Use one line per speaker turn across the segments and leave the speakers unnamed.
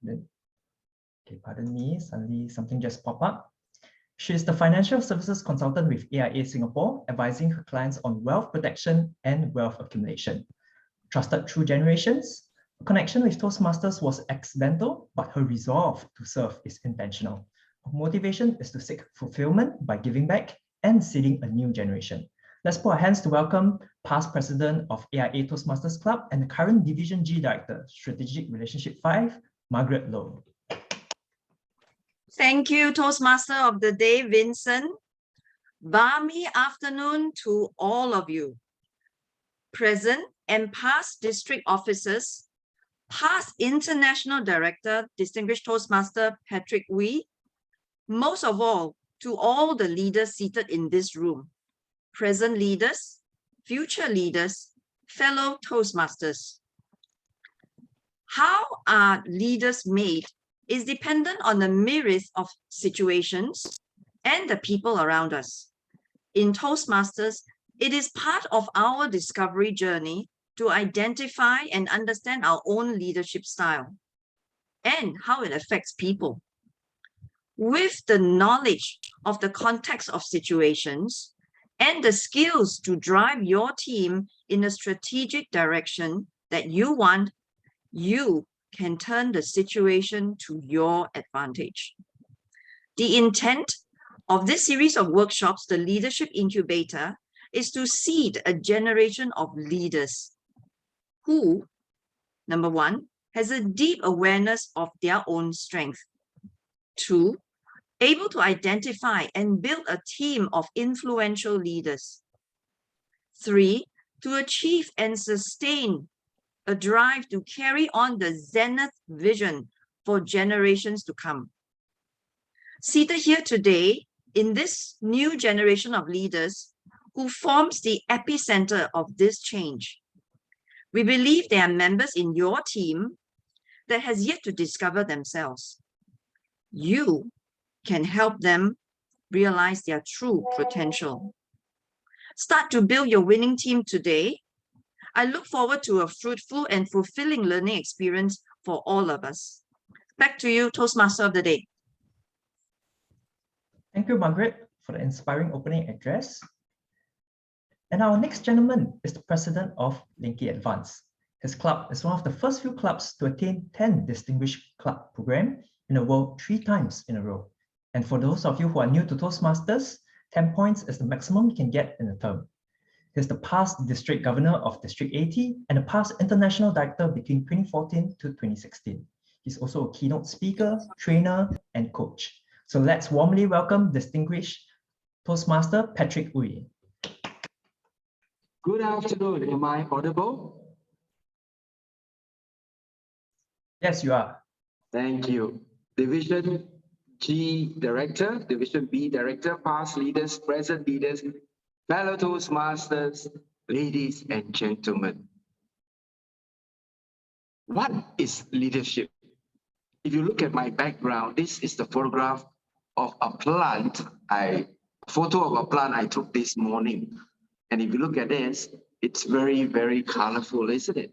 Okay, pardon me, suddenly something just popped up. She is the financial services consultant with AIA Singapore, advising her clients on wealth protection and wealth accumulation. Trusted through generations, her connection with Toastmasters was accidental, but her resolve to serve is intentional. Her motivation is to seek fulfillment by giving back and seeding a new generation. Let's put our hands to welcome past president of AIA Toastmasters Club and the current Division G Director, Strategic Relationship 5, Margaret Low.
Thank you, Toastmaster of the Day, Vincent. Balmy afternoon to all of you. Present and past district officers, past international director, distinguished Toastmaster Patrick Wee, most of all, to all the leaders seated in this room, present leaders, future leaders, fellow Toastmasters. How are leaders made is dependent on the myriad of situations and the people around us. In Toastmasters, it is part of our discovery journey to identify and understand our own leadership style and how it affects people. With the knowledge of the context of situations and the skills to drive your team in a strategic direction that you want, you can turn the situation to your advantage. The intent of this series of workshops, the Leadership Incubator, is to seed a generation of leaders who, number one, has a deep awareness of their own strength. Two, able to identify and build a team of influential leaders. Three, to achieve and sustain a drive to carry on the zenith vision for generations to come. Seated here today in this new generation of leaders who forms the epicenter of this change, we believe there are members in your team that has yet to discover themselves. You can help them realize their true potential. Start to build your winning team today. I look forward to a fruitful and fulfilling learning experience for all of us. Back to you, Toastmaster of the Day.
Thank you, Margaret, for the inspiring opening address. And our next gentleman is the president of Linky Advance. His club is one of the first few clubs to attain 10 Distinguished Club program in the world 3 times in a row. And for those of you who are new to Toastmasters, 10 points is the maximum you can get in a term. He's the past district governor of District 80 and a past international director between 2014 to 2016. He's also a keynote speaker, trainer, and coach. So let's warmly welcome distinguished Toastmaster Patrick Wee.
Good afternoon. Am I audible?
Yes, you are.
Thank you. Division G Director, Division B Director, past leaders, present leaders, fellow Toastmasters, ladies and gentlemen. What is leadership? If you look at my background, this is the photograph of a plant. Photo of a plant I took this morning. And if you look at this, it's very, very colorful, isn't it?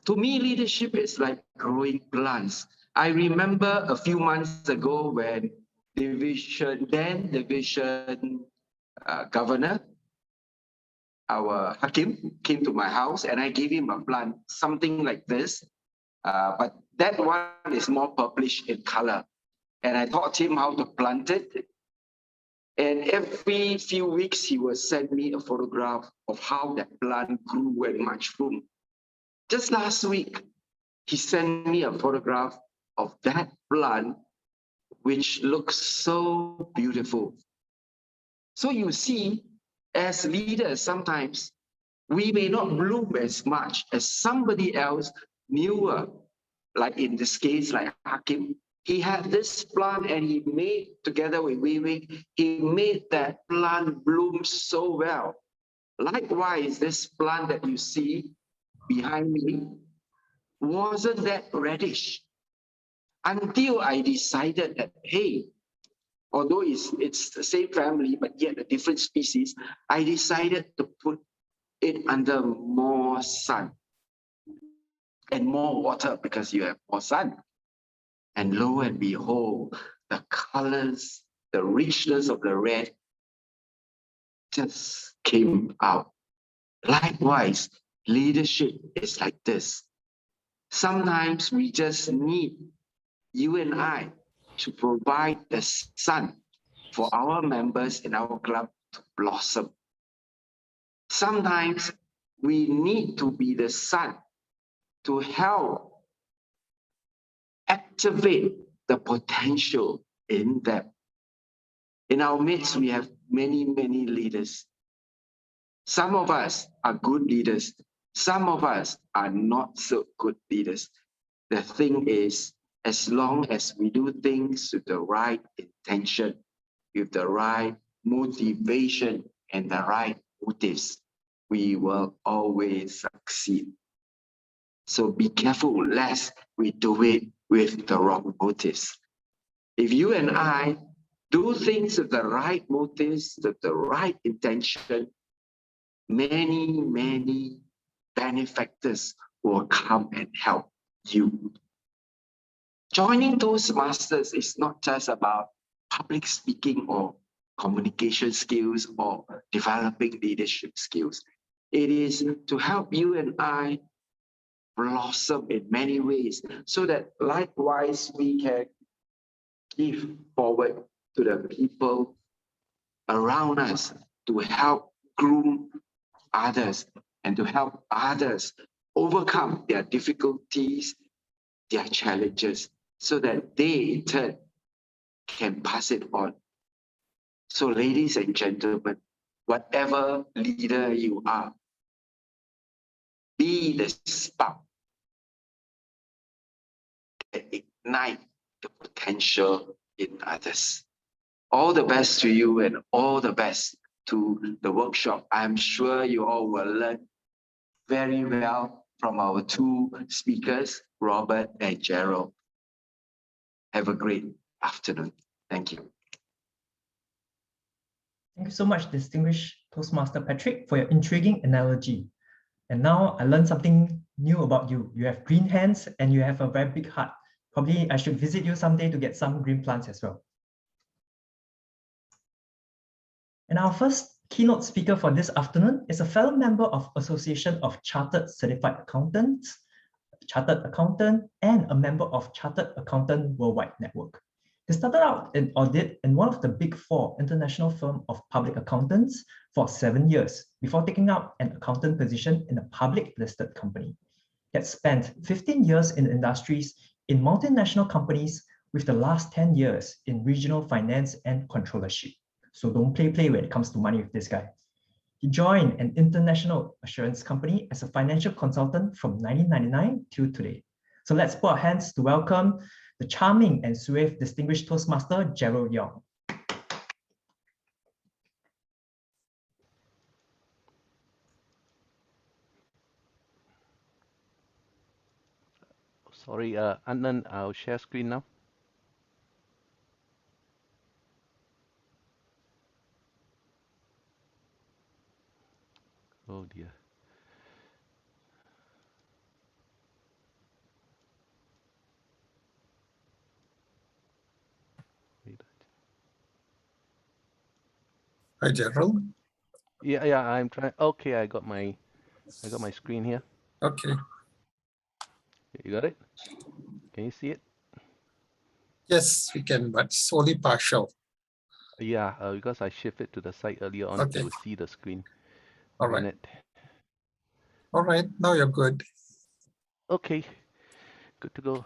To me, leadership is like growing plants. I remember a few months ago when division governor, our Hakim, came to my house and I gave him a plant, something like this. But that one is more purplish in color. And I taught him how to plant it. And every few weeks, he will send me a photograph of how that plant grew and mushroomed. Just last week, he sent me a photograph of that plant, which looks so beautiful. So you see, as leaders, sometimes we may not bloom as much as somebody else newer, like in this case, like Hakim. He had this plant and he made, together with Wei, he made that plant bloom so well. Likewise, this plant that you see behind me wasn't that reddish until I decided that, hey, although it's the same family, but yet a different species, I decided to put it under more sun. and more water because you have more sun. And lo and behold, the colors, the richness of the red just came out. Likewise, leadership is like this. Sometimes we just need you and I to provide the sun for our members in our club to blossom. Sometimes we need to be the sun to help activate the potential in them. In our midst, we have many, many leaders. Some of us are good leaders. Some of us are not so good leaders. The thing is, as long as we do things with the right intention, with the right motivation and the right motives, we will always succeed. So be careful lest we do it with the wrong motives. If you and I do things with the right motives, with the right intention, many, many benefactors will come and help you. Joining Toastmasters is not just about public speaking or communication skills or developing leadership skills. It is to help you and I blossom in many ways so that likewise we can give forward to the people around us to help groom others and to help others overcome their difficulties, their challenges, so that they in turn can pass it on. So ladies and gentlemen, whatever leader you are, be the spark that ignite the potential in others. All the best to you and all the best to the workshop. I'm sure you all will learn very well from our two speakers, Robert and Gerald. Have a great afternoon. Thank you.
Thank you so much, distinguished Toastmaster Patrick, for your intriguing analogy. And now I learned something new about you. You have green hands and you have a very big heart. Probably I should visit you someday to get some green plants as well. And our first keynote speaker for this afternoon is a fellow member of Association of Chartered Certified Accountants, Chartered Accountant, and a member of Chartered Accountant Worldwide Network. He started out in audit in one of the big four international firm of public accountants for 7 years before taking up an accountant position in a public listed company. He had spent 15 years in industries in multinational companies with the last 10 years in regional finance and controllership. So don't play when it comes to money with this guy. He joined an international assurance company as a financial consultant from 1999 till today. So let's put our hands to welcome the charming and suave distinguished Toastmaster, Gerald Yong.
Sorry, Anand, I'll share screen now. Oh dear. Wait.
Hi, Gerald.
Yeah, I'm trying. Okay, I got my screen here.
Okay.
You got it? Can you see it?
Yes, we can, but it's only partial.
Yeah, because I shifted to the side earlier on,
Okay.
you will see the screen.
All right.
Minute.
All right. Now you're good.
Okay, good to go.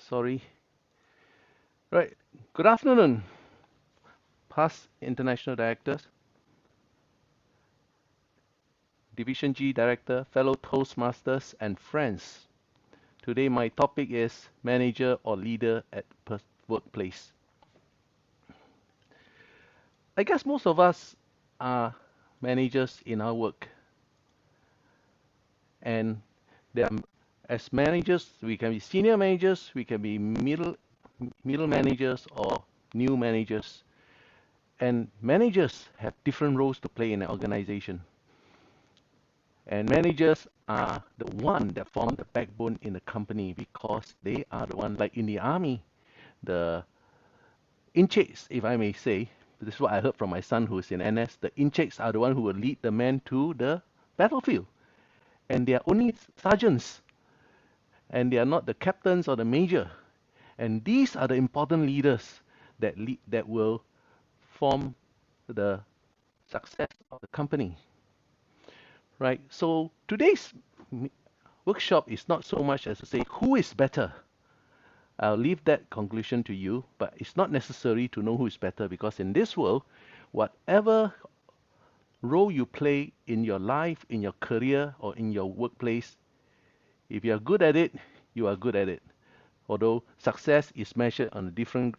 Sorry. Right. Good afternoon, past international directors, Division G director, fellow Toastmasters, and friends. Today my topic is manager or leader at workplace. I guess most of us are managers in our work. And as managers, we can be senior managers, we can be middle managers or new managers. And managers have different roles to play in an organization. And managers are the one that form the backbone in the company because they are the one, like in the army, the incheks, if I may say, this is what I heard from my son who is in NS, the incheks are the one who will lead the men to the battlefield. And they are only sergeants, and they are not the captains or the major. And these are the important leaders that will form the success of the company, right? So today's workshop is not so much as to say who is better. I'll leave that conclusion to you, but it's not necessary to know who is better because in this world, whatever role you play in your life, in your career, or in your workplace, if you are good at it, you are good at it. Although success is measured on a different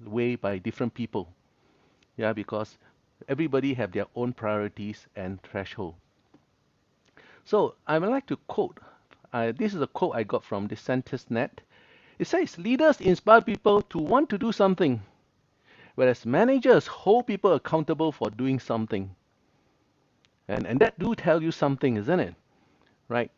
way by different people. Yeah, because everybody have their own priorities and threshold. So I would like to quote, this is a quote I got from the Net. It says, leaders inspire people to want to do something, whereas managers hold people accountable for doing something. And that do tell you something, isn't it? Right?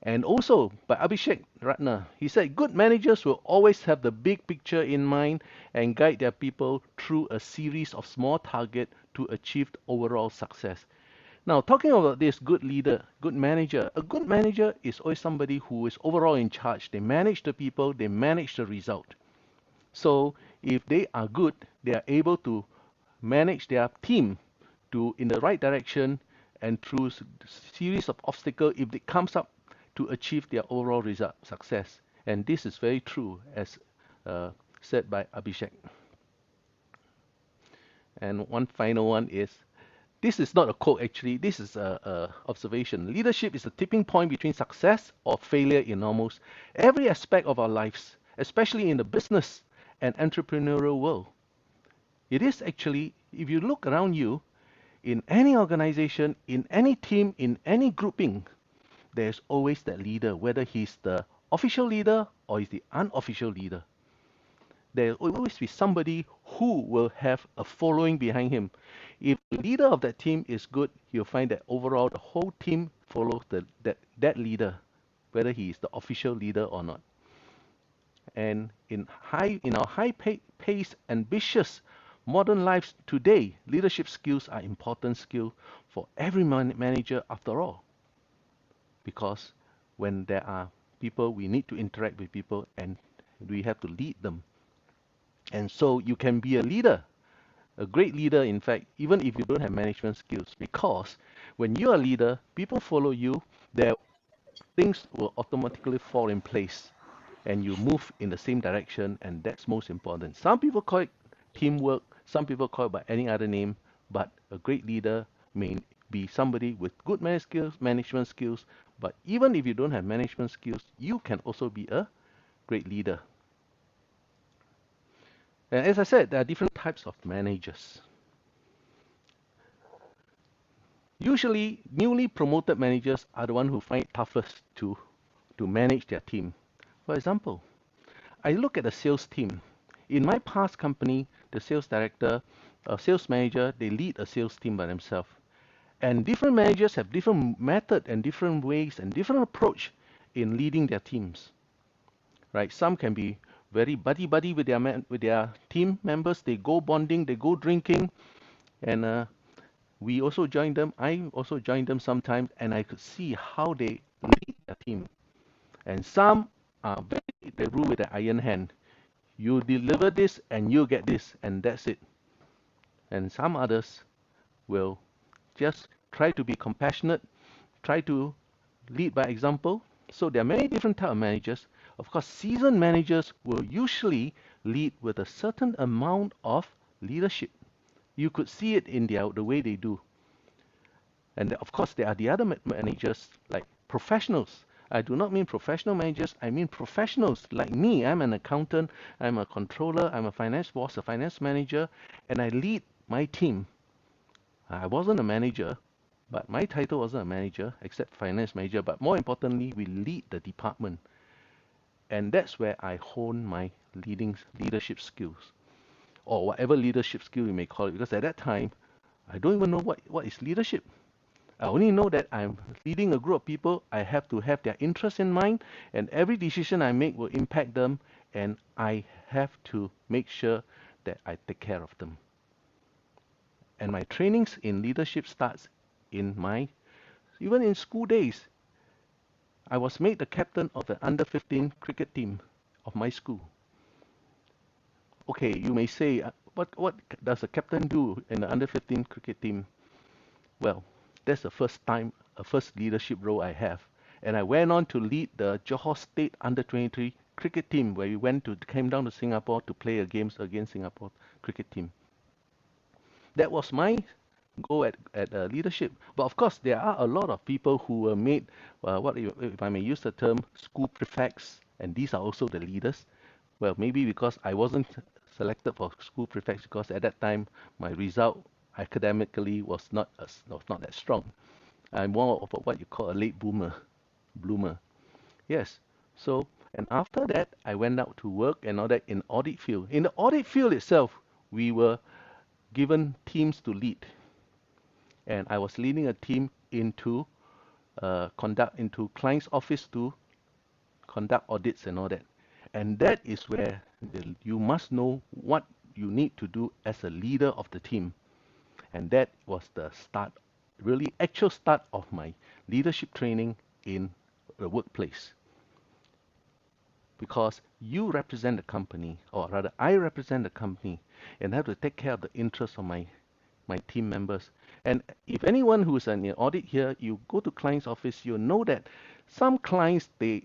And also by Abhishek Ratna, he said, good managers will always have the big picture in mind and guide their people through a series of small targets to achieve overall success. Now, talking about this good leader, good manager, a good manager is always somebody who is overall in charge. They manage the people, they manage the result. So if they are good, they are able to manage their team to in the right direction and through series of obstacles if it comes up to achieve their overall result success. And this is very true as said by Abhishek. And one final one is, this is not a quote actually, this is a observation. Leadership is a tipping point between success or failure in almost every aspect of our lives, especially in the business and entrepreneurial world. It is actually, if you look around you, in any organization, in any team, in any grouping, there's always that leader, whether he's the official leader or he's the unofficial leader. There will always be somebody who will have a following behind him. If the leader of that team is good, you'll find that overall the whole team follows that leader, whether he is the official leader or not. And in our high-paced, ambitious modern lives today, leadership skills are important skills for every manager after all. Because when there are people, we need to interact with people and we have to lead them. And so you can be a leader, a great leader, in fact, even if you don't have management skills, because when you're a leader, people follow you, their things will automatically fall in place and you move in the same direction, and that's most important. Some people call it teamwork, some people call it by any other name, but a great leader may be somebody with good management skills, but even if you don't have management skills, you can also be a great leader. And as I said, there are different types of managers. Usually, newly promoted managers are the ones who find it toughest to manage their team. For example, I look at the sales team. In my past company, the sales director, a sales manager, they lead a sales team by themselves. And different managers have different method and different ways and different approach in leading their teams. Right? Some can be very buddy with their team members. They go bonding, they go drinking, and we also join them. I also join them sometimes, and I could see how they lead their team. And some are they rule with an iron hand. You deliver this, and you get this, and that's it. And some others will just try to be compassionate, try to lead by example. So there are many different types of managers. Of course, seasoned managers will usually lead with a certain amount of leadership. You could see it in the way they do. And of course, there are the other managers like professionals. I do not mean professional managers. I mean professionals like me. I'm an accountant. I'm a controller. I'm a finance boss, a finance manager, and I lead my team. I wasn't a manager, but my title wasn't a manager, except finance manager. But more importantly, we lead the department. And that's where I hone my leadership skills, or whatever leadership skill you may call it. Because at that time, I don't even know what is leadership. I only know that I'm leading a group of people. I have to have their interests in mind, and every decision I make will impact them, and I have to make sure that I take care of them. And my trainings in leadership starts even in school days. I was made the captain of the under 15 cricket team of my school. Okay, you may say, what does a captain do in the under 15 cricket team? Well, that's the first leadership role I have. And I went on to lead the Johor State under 23 cricket team, where we came down to Singapore to play games against Singapore cricket team. That was my go at leadership. But of course, there are a lot of people who were made, if I may use the term, school prefects, and these are also the leaders. Well, maybe because I wasn't selected for school prefects because at that time my result academically was not that strong. I'm more of what you call a late bloomer. Yes. So, and after that, I went out to work and all that in audit field. In the audit field itself, we were given teams to lead, and I was leading a team into into client's office to conduct audits and all that. And that is where you must know what you need to do as a leader of the team. And that was the start, really actual start of my leadership training in the workplace. Because you represent the company, or rather I represent the company, and have to take care of the interests of my team members. And if anyone who's in the audit here, you go to client's office, you know that some clients, they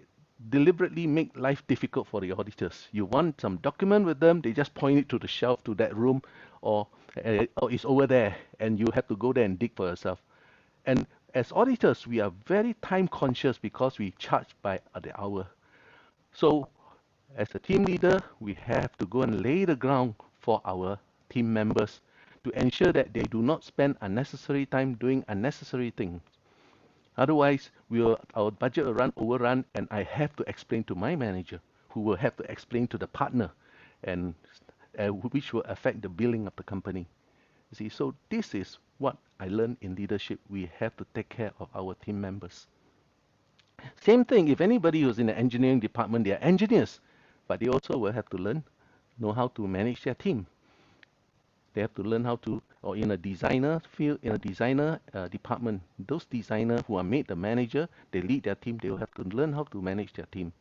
deliberately make life difficult for the auditors. You want some document with them, they just point it to the shelf, to that room, or it's over there, and you have to go there and dig for yourself. And as auditors, we are very time conscious because we charge by the hour. So as a team leader, we have to go and lay the ground for our team members to ensure that they do not spend unnecessary time doing unnecessary things. Otherwise, our budget will overrun, and I have to explain to my manager, who will have to explain to the partner, and which will affect the billing of the company. You see, so this is what I learned in leadership. We have to take care of our team members. Same thing, if anybody who's in the engineering department, they are engineers, but they also will have to know how to manage their team. They have to learn how to, or in a designer field, in a designer department, those designers who are made the manager, they lead their team, they will have to learn how to manage their team.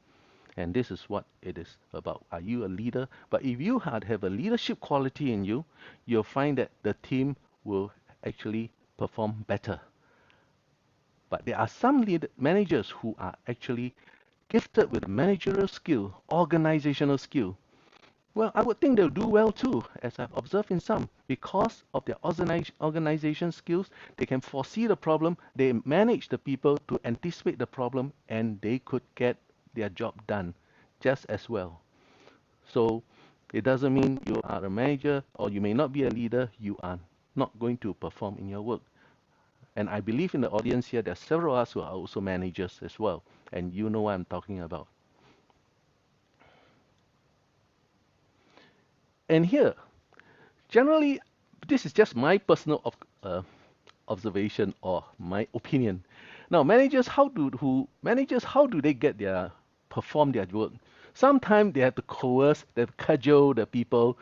And this is what it is about. Are you a leader? But if you have a leadership quality in you, you'll find that the team will actually perform better. But there are some managers who are actually gifted with managerial skill, organizational skill. Well, I would think they'll do well too, as I've observed in some. Because of their organization skills, they can foresee the problem, they manage the people to anticipate the problem, and they could get their job done just as well. So it doesn't mean you are a manager or you may not be a leader, you are not going to perform in your work. And I believe in the audience here, there are several of us who are also managers as well, and you know what I'm talking about. And here, generally, this is just my personal observation or my opinion. Now, how do they get perform their work? Sometimes they have to coerce, they have to cajole the people.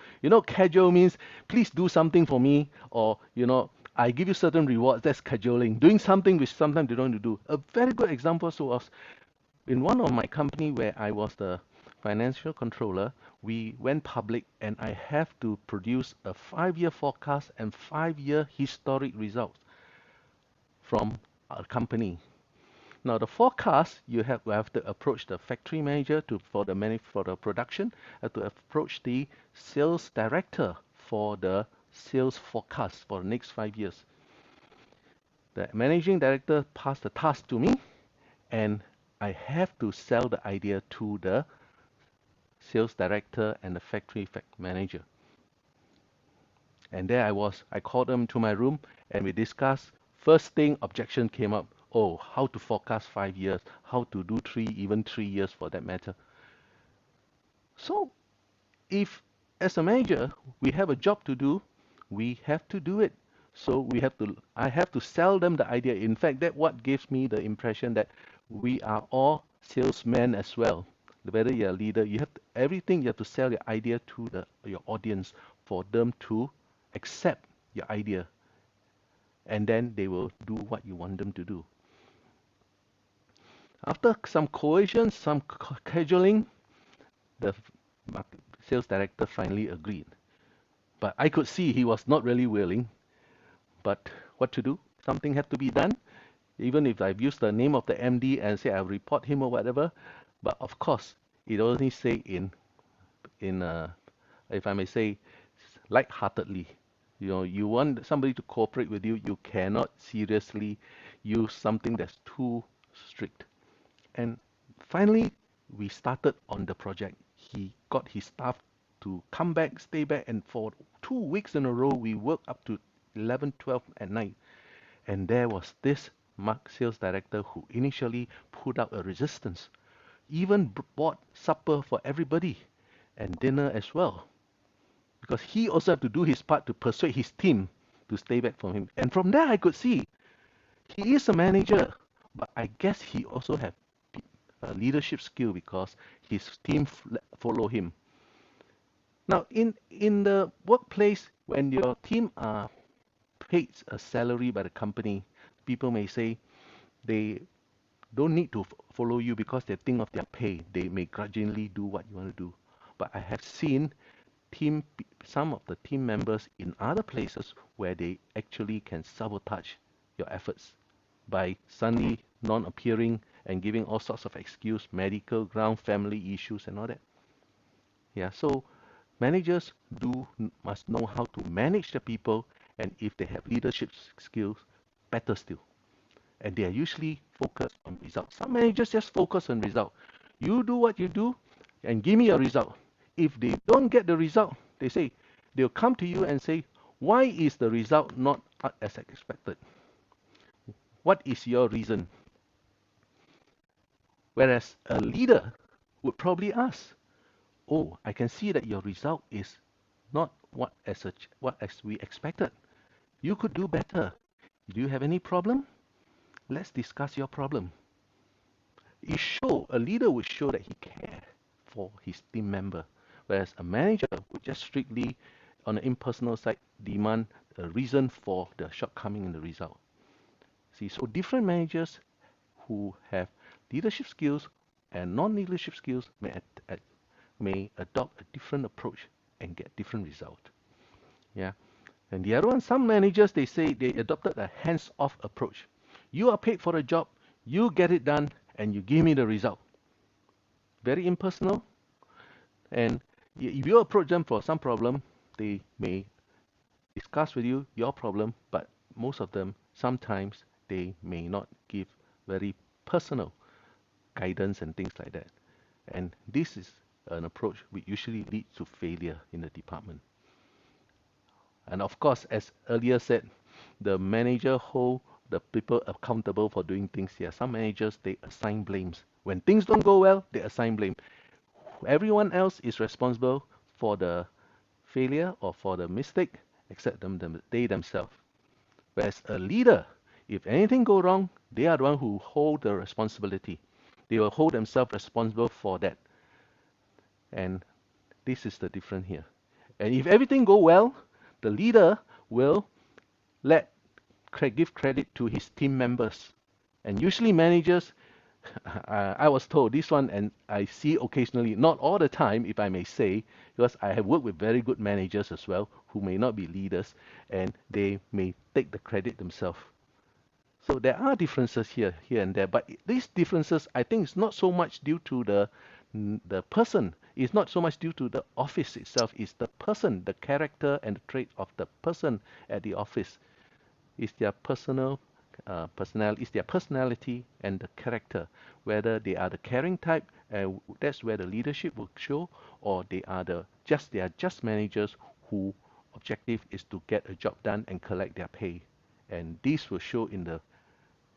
Cajole means please do something for me, or I give you certain rewards. That's cajoling. Doing something which sometimes they don't want to do. A very good example was in one of my company where I was the financial controller. We went public, and I have to produce a 5-year forecast and 5-year historic results from our company. Now the forecast, we have to approach the factory manager for the production, have to approach the sales director for the sales forecast for the next 5 years. The managing director passed the task to me, and I have to sell the idea to the sales director and the factory manager. And there I called them to my room, and we discussed. First thing, objection came up. Oh, how to forecast 5 years, how to do even 3 years for that matter. So if as a manager we have a job to do, we have to do it. So I have to sell them the idea. In fact, that what gives me the impression that we are all salesmen as well. Whether you're a leader, everything you have to sell your idea to your audience for them to accept your idea, and then they will do what you want them to do. After some coercion, some cajoling, the sales director finally agreed. But I could see he was not really willing. But what to do? Something had to be done. Even if I've used the name of the MD and say I'll report him or whatever. But of course, it only say in if I may say, light-heartedly. You know, you want somebody to cooperate with you, you cannot seriously use something that's too strict. And finally, we started on the project. He got his staff to come back, stay back, and for 2 weeks in a row, we worked up to 11, 12 at night. And there was this sales director who initially put up a resistance, even bought supper for everybody and dinner as well, because he also had to do his part to persuade his team to stay back from him. And from there, I could see he is a manager, but I guess he also had a leadership skill because his team follow him. Now, in the workplace, when your team are paid a salary by the company, people may say they don't need to follow you because they think of their pay. They may grudgingly do what you want to do. But I have seen some of the team members in other places where they actually can sabotage your efforts by suddenly non-appearing and giving all sorts of excuse, medical ground, family issues, and all that. Yeah, so managers must know how to manage the people, and if they have leadership skills, better still. And they are usually focused on results. Some managers just focus on result. You do what you do, and give me a result. If they don't get the result, they'll come to you and say, why is the result not as expected? What is your reason? Whereas a leader would probably ask, oh, I can see that your result is not what as we expected. You could do better. Do you have any problem? Let's discuss your problem. A leader would show that he cares for his team member, whereas a manager would just strictly, on an impersonal side, demand a reason for the shortcoming in the result. See, so different managers who have leadership skills and non-leadership skills may adopt a different approach and get different result. Yeah. And the other one, some managers, they say they adopted a hands-off approach. You are paid for a job, you get it done, and you give me the result. Very impersonal. And if you approach them for some problem, they may discuss with you your problem, but most of them, sometimes they may not give very personal guidance and things like that. And this is an approach which usually leads to failure in the department. And of course, as earlier said, the manager hold the people accountable for doing things here. Some managers, they assign blames. When things don't go well, they assign blame. Everyone else is responsible for the failure or for the mistake except they themselves. Whereas a leader, if anything go wrong, they are the one who hold the responsibility. They will hold themselves responsible for that. And this is the difference here. And if everything go well, the leader will give credit to his team members. And usually managers, I was told this one, and I see occasionally, not all the time, if I may say, because I have worked with very good managers as well, who may not be leaders, and they may take the credit themselves. So there are differences here and there, but these differences, I think, is not so much due to the person. It's not so much due to the office itself. It's the person, the character and the trait of the person at the office. It's their personality and the character. Whether they are the caring type, that's where the leadership will show, or they are just managers whose objective is to get a job done and collect their pay. And this will show in the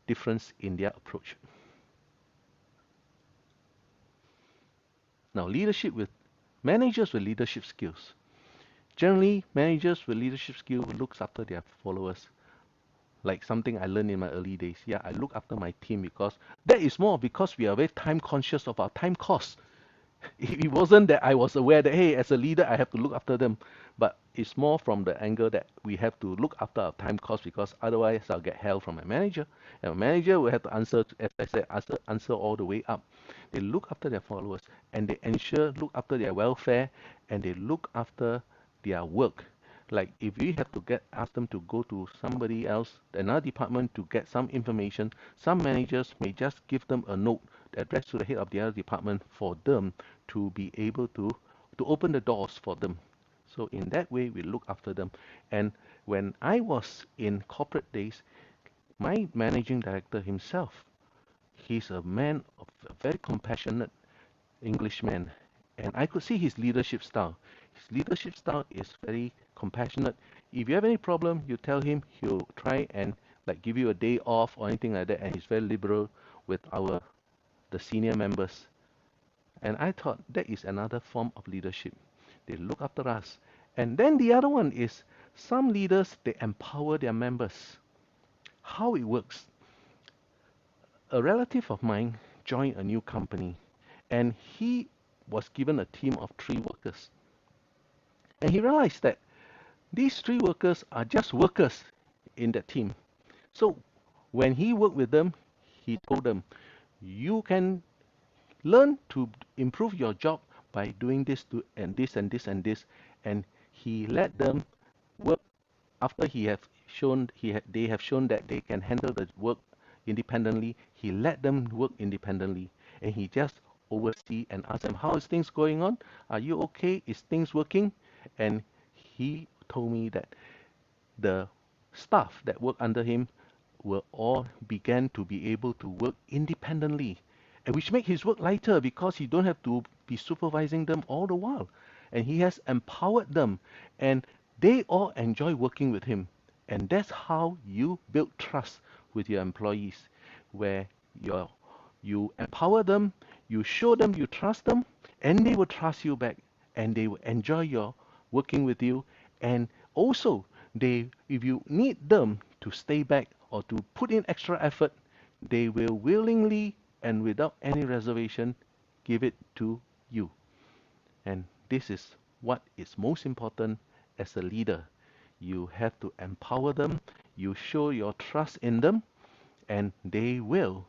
difference in their approach. Now, managers with leadership skills. Generally, managers with leadership skill looks after their followers. Like something I learned in my early days. Yeah, I look after my team because that is more because we are very time conscious of our time costs. It wasn't that I was aware that, hey, as a leader, I have to look after them. But it's more from the angle that we have to look after our time costs because otherwise I'll get hell from my manager. And my manager will have to answer, as I said, answer all the way up. They look after their followers and they look after their welfare and they look after their work. Like if we have to ask them to go to somebody else, another department to get some information, some managers may just give them a note addressed to the head of the other department for them to be able to open the doors for them. So in that way, we look after them. And when I was in corporate days, my managing director himself, he's a man of a very compassionate Englishman, and I could see his leadership style. His leadership style is very compassionate. If you have any problem, you tell him, he'll try and like give you a day off or anything like that, and he's very liberal with the senior members. And I thought that is another form of leadership. They look after us. And then the other one is some leaders, they empower their members. How it works. A relative of mine joined a new company and he was given a team of 3 workers. And he realized that these 3 workers are just workers in that team. So when he worked with them, he told them, you can learn to improve your job by doing this and this and this and this. And he let them work after they have shown that they can handle the work independently. He let them work independently, and he just oversee and ask them, how is things going on? Are you okay? Is things working? And he told me that the staff that work under him will all began to be able to work independently, and which make his work lighter because he don't have to be supervising them all the while. And he has empowered them, and they all enjoy working with him. And that's how you build trust with your employees, where you empower them, you show them you trust them, and they will trust you back, and they will enjoy your working with you. And also, if you need them to stay back or to put in extra effort, they will willingly and without any reservation give it to you. And this is what is most important as a leader. You have to empower them, you show your trust in them, and they will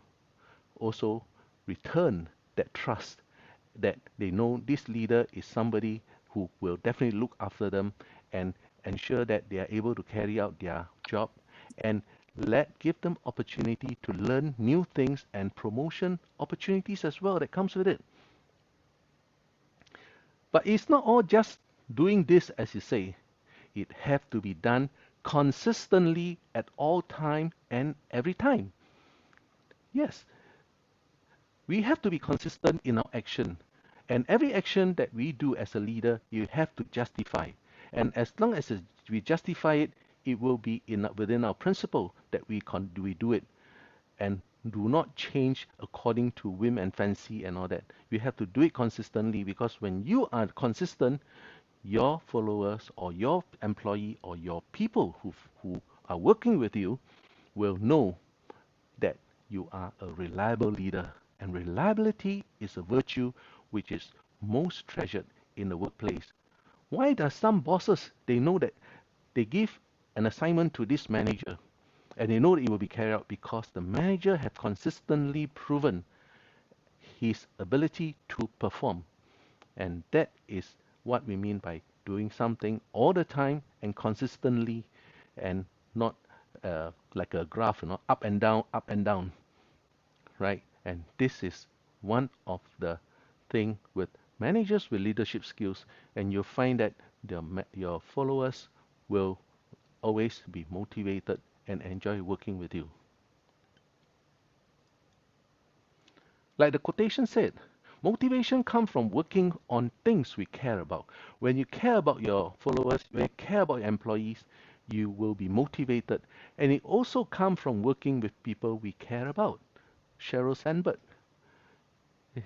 also return that trust, that they know this leader is somebody who will definitely look after them and ensure that they are able to carry out their job, and give them opportunity to learn new things and promotion opportunities as well that comes with it. But it's not all just doing this, as you say. It have to be done consistently at all time and every time. Yes, we have to be consistent in our action. And every action that we do as a leader, you have to justify. And as long as we justify it, it will be within our principle that we do it. And do not change according to whim and fancy and all that. You have to do it consistently, because when you are consistent, your followers or your employee or your people who are working with you will know that you are a reliable leader. And reliability is a virtue which is most treasured in the workplace. Why does some bosses, they know that they give an assignment to this manager and they know that it will be carried out because the manager have consistently proven his ability to perform. And that is what we mean by doing something all the time and consistently, and not like a graph, up and down, right? And this is one of the thing with managers with leadership skills, and you'll find that your followers will always be motivated and enjoy working with you. Like the quotation said, motivation comes from working on things we care about. When you care about your followers, when you care about your employees, you will be motivated. And it also comes from working with people we care about. Sheryl Sandberg,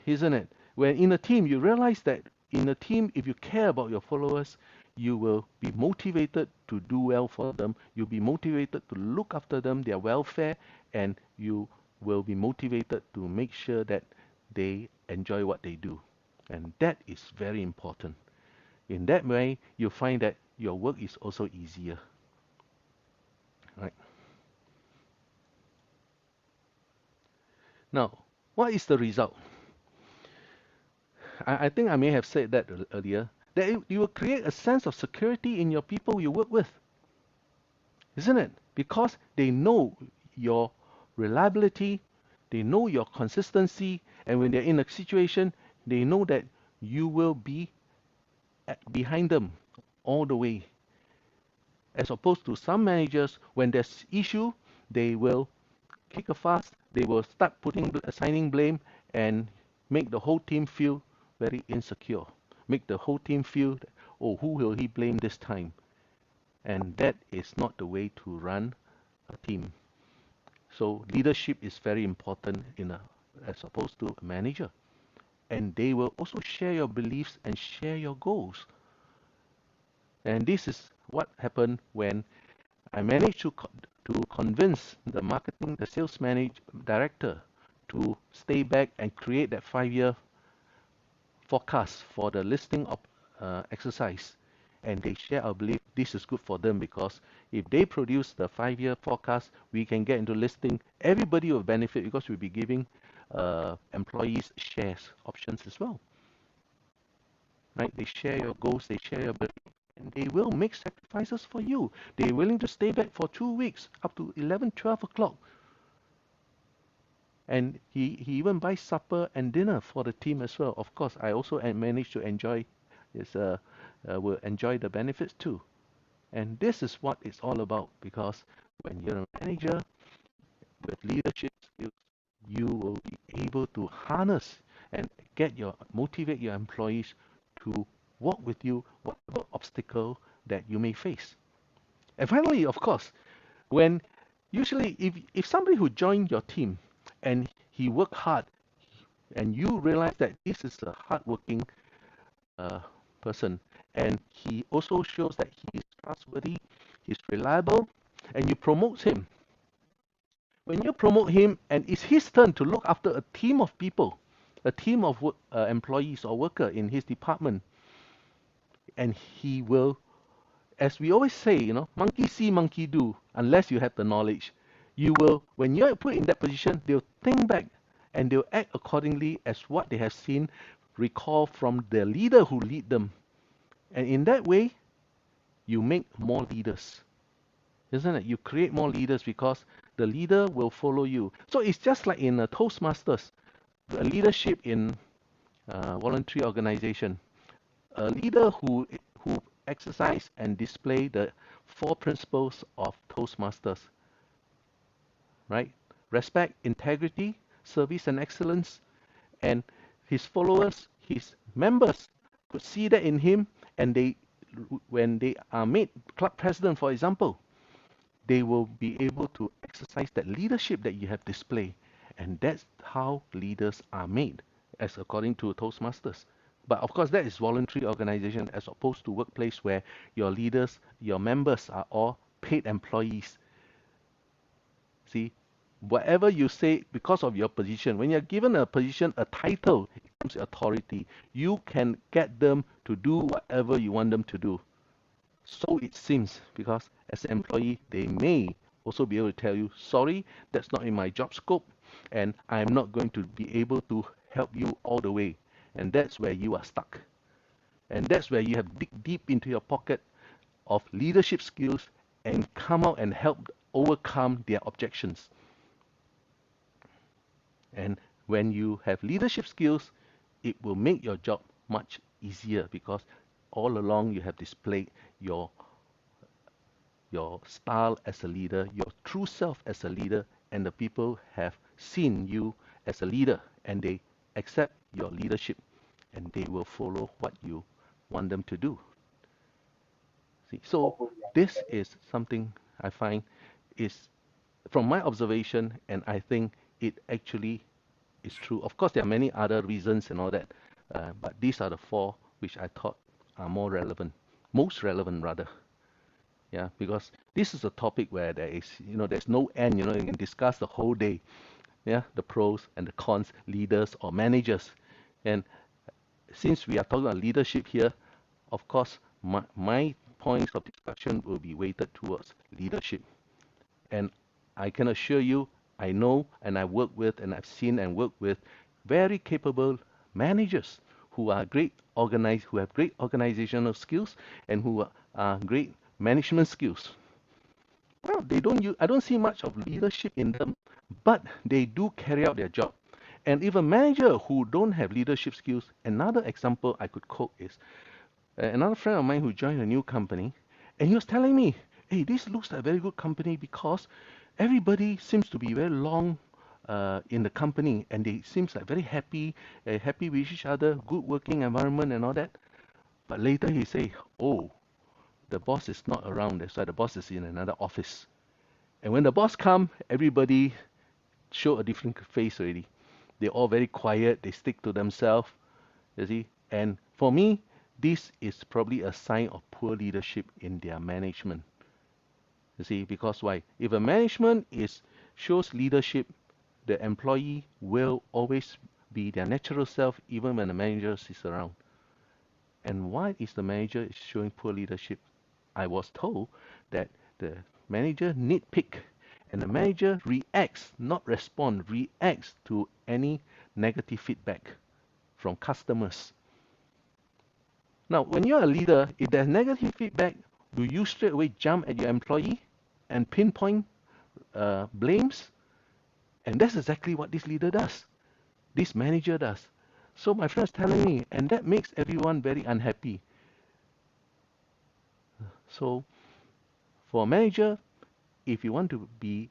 isn't it? When in a team, you realize that in a team, if you care about your followers, you will be motivated to do well for them. You'll be motivated to look after them, their welfare, and you will be motivated to make sure that they enjoy what they do. And that is very important. In that way, you find that your work is also easier. Right? Now, what is the result? I think I may have said that earlier, that you will create a sense of security in your people you work with, isn't it? Because they know your reliability, they know your consistency, and when they're in a situation, they know that you will be behind them all the way. As opposed to some managers, when there's issue, they will kick a fuss, they will start assigning blame and make the whole team feel very insecure. Make the whole team feel, that, oh, who will he blame this time? And that is not the way to run a team. So leadership is very important as opposed to a manager. And they will also share your beliefs and share your goals. And this is what happened when I managed to convince the sales director to stay back and create that 5-year forecast for the listing exercise. And they share our belief this is good for them because if they produce the 5-year forecast, we can get into listing. Everybody will benefit because we'll be giving employees shares options as well. Right? They share your goals, they share your belief. And they will make sacrifices for you. They're willing to stay back for 2 weeks, up to 11, 12 o'clock. And he even buys supper and dinner for the team as well. Of course, I also managed to will enjoy the benefits too. And this is what it's all about, because when you're a manager with leadership skills, you will be able to harness and motivate your employees to walk with you whatever obstacle that you may face. And finally, of course, when usually if somebody who joined your team and he worked hard and you realize that this is a hardworking person and he also shows that he is trustworthy, he's reliable, and you promote him. When you promote him and it's his turn to look after a team of people, a team of employees or worker in his department, and he will, as we always say, monkey see, monkey do, unless you have the knowledge. You will, when you're put in that position, they'll think back and they'll act accordingly as what they have seen, recall from the leader who lead them. And in that way, you make more leaders. Isn't it? You create more leaders because the leader will follow you. So it's just like in a Toastmasters, a leadership in voluntary organization. A leader who exercise and display the 4 principles of Toastmasters, right? Respect, integrity, service and excellence, and his followers, his members could see that in him, and when they are made club president, for example, they will be able to exercise that leadership that you have displayed. And that's how leaders are made, as according to Toastmasters. But of course, that is voluntary organization as opposed to workplace where your leaders, your members are all paid employees. See, whatever you say because of your position, when you're given a position, a title, it comes authority. You can get them to do whatever you want them to do. So it seems, because as an employee, they may also be able to tell you, sorry, that's not in my job scope, and I'm not going to be able to help you all the way. And that's where you are stuck. And that's where you have dig deep into your pocket of leadership skills and come out and help overcome their objections. And when you have leadership skills, it will make your job much easier because all along you have displayed your style as a leader, your true self as a leader, and the people have seen you as a leader and they accept your leadership and they will follow what you want them to do. See, so this is something I find is from my observation, and I think it actually is true. Of course, there are many other reasons and all that, but these are the 4 which I thought are more relevant. most relevant rather. Yeah, because this is a topic where there's no end. You can discuss the whole day. Yeah, the pros and the cons, leaders or managers. And since we are talking about leadership here, of course, my points of discussion will be weighted towards leadership. And I can assure you, I know and I work with and I've seen and worked with very capable managers who are who have great organizational skills and who are great management skills. Well, I don't see much of leadership in them, but they do carry out their job. And if a manager who don't have leadership skills, another example I could quote is another friend of mine who joined a new company, and he was telling me, hey, this looks like a very good company because everybody seems to be very long in the company and they seems like very happy with each other, good working environment and all that. But later he say, oh, the boss is not around, that's why the boss is in another office. And when the boss come, everybody show a different face already. They're all very quiet, they stick to themselves, you see. And for me, this is probably a sign of poor leadership in their management. You see, because why? If a management shows leadership, the employee will always be their natural self even when the manager is around. And why is the manager showing poor leadership? I was told that the manager nitpick and the manager reacts, not respond, reacts to any negative feedback from customers. Now, when you're a leader, if there's negative feedback, do you straight away jump at your employee and pinpoint blames? And that's exactly what this leader does. This manager does. So my friend's telling me, and that makes everyone very unhappy. So for a manager, if you want to be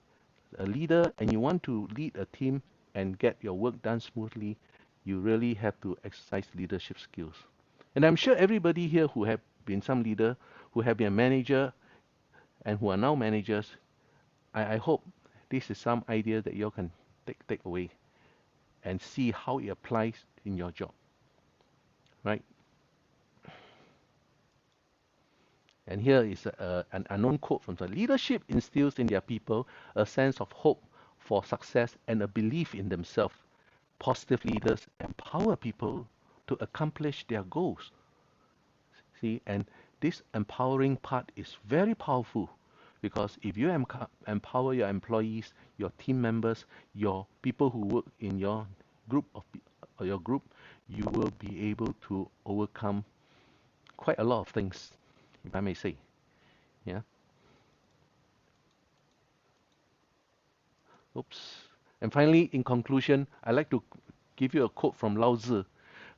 a leader and you want to lead a team and get your work done smoothly, you really have to exercise leadership skills. And I'm sure everybody here who have been some leader, who have been a manager, and who are now managers, I hope this is some idea that you can take away and see how it applies in your job, right? And here is an unknown quote from the leadership instills in their people a sense of hope for success and a belief in themselves. Positive leaders empower people to accomplish their goals. See, and this empowering part is very powerful because if you empower your employees, your team members, your people who work in your group you will be able to overcome quite a lot of things, if I may say. Yeah. Oops. And finally, in conclusion, I'd like to give you a quote from Lao Tzu.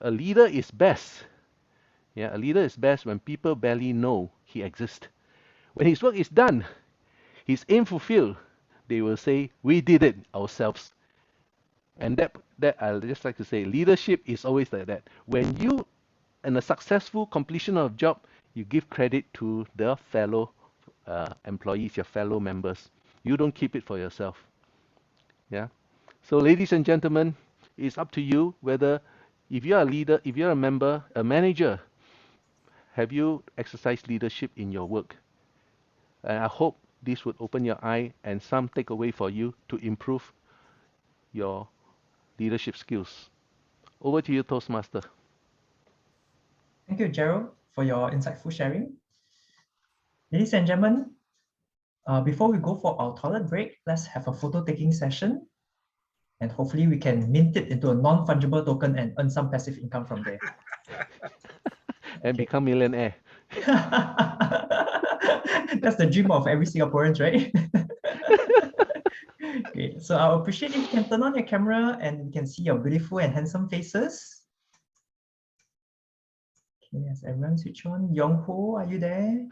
A leader is best. Yeah, a leader is best when people barely know he exists. When his work is done, his aim fulfilled, they will say, we did it ourselves. And that I'll just like to say, leadership is always like that. When you, in a successful completion of job, you give credit to the fellow employees, your fellow members. You don't keep it for yourself. Yeah. So ladies and gentlemen, it's up to you whether if you're a leader, if you're a member, a manager, have you exercised leadership in your work? And I hope this would open your eye and some takeaway for you to improve your leadership skills. Over to you, Toastmaster.
Thank you, Gerald, for your insightful sharing. Ladies and gentlemen, before we go for our toilet break, let's have a photo taking session. And hopefully we can mint it into a non-fungible token and earn some passive income from there.
And become millionaire.
That's the dream of every Singaporean, right? Great. So I appreciate if you can turn on your camera and we can see your beautiful and handsome faces. Okay, has everyone switch on? Yong Ho, are you there?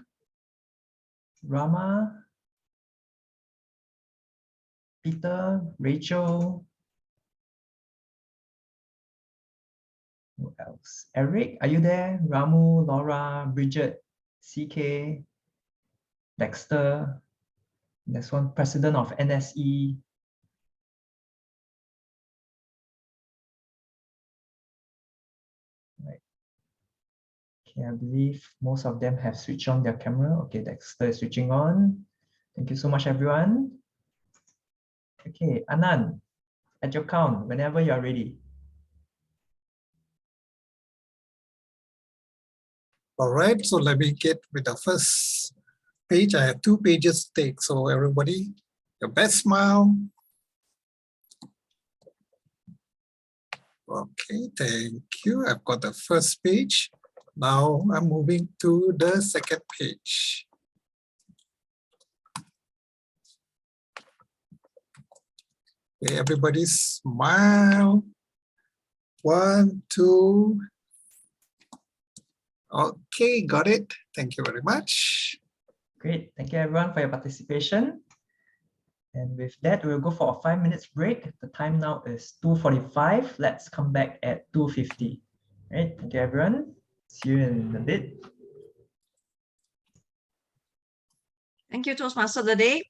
Rama, Peter, Rachel. Who else? Eric, are you there? Ramu, Laura, Bridget, CK, Dexter. Next one, President of NSE. Right. Okay, I believe most of them have switched on their camera. Okay, Dexter is switching on. Thank you so much, everyone. Okay, Anand, at your count, whenever you're ready.
All right, so let me get with the first page. I have 2 pages to take. So everybody, your best smile. Okay, thank you. I've got the first page. Now I'm moving to the second page. Okay, everybody smile. 1, 2. Okay, got it. Thank you very much.
Great. Thank you, everyone, for your participation. And with that, we'll go for a 5 minutes break. The time now is 2:45. Let's come back at 2:50. Right. Thank you, everyone. See you in a bit.
Thank you, Toastmaster of the Day.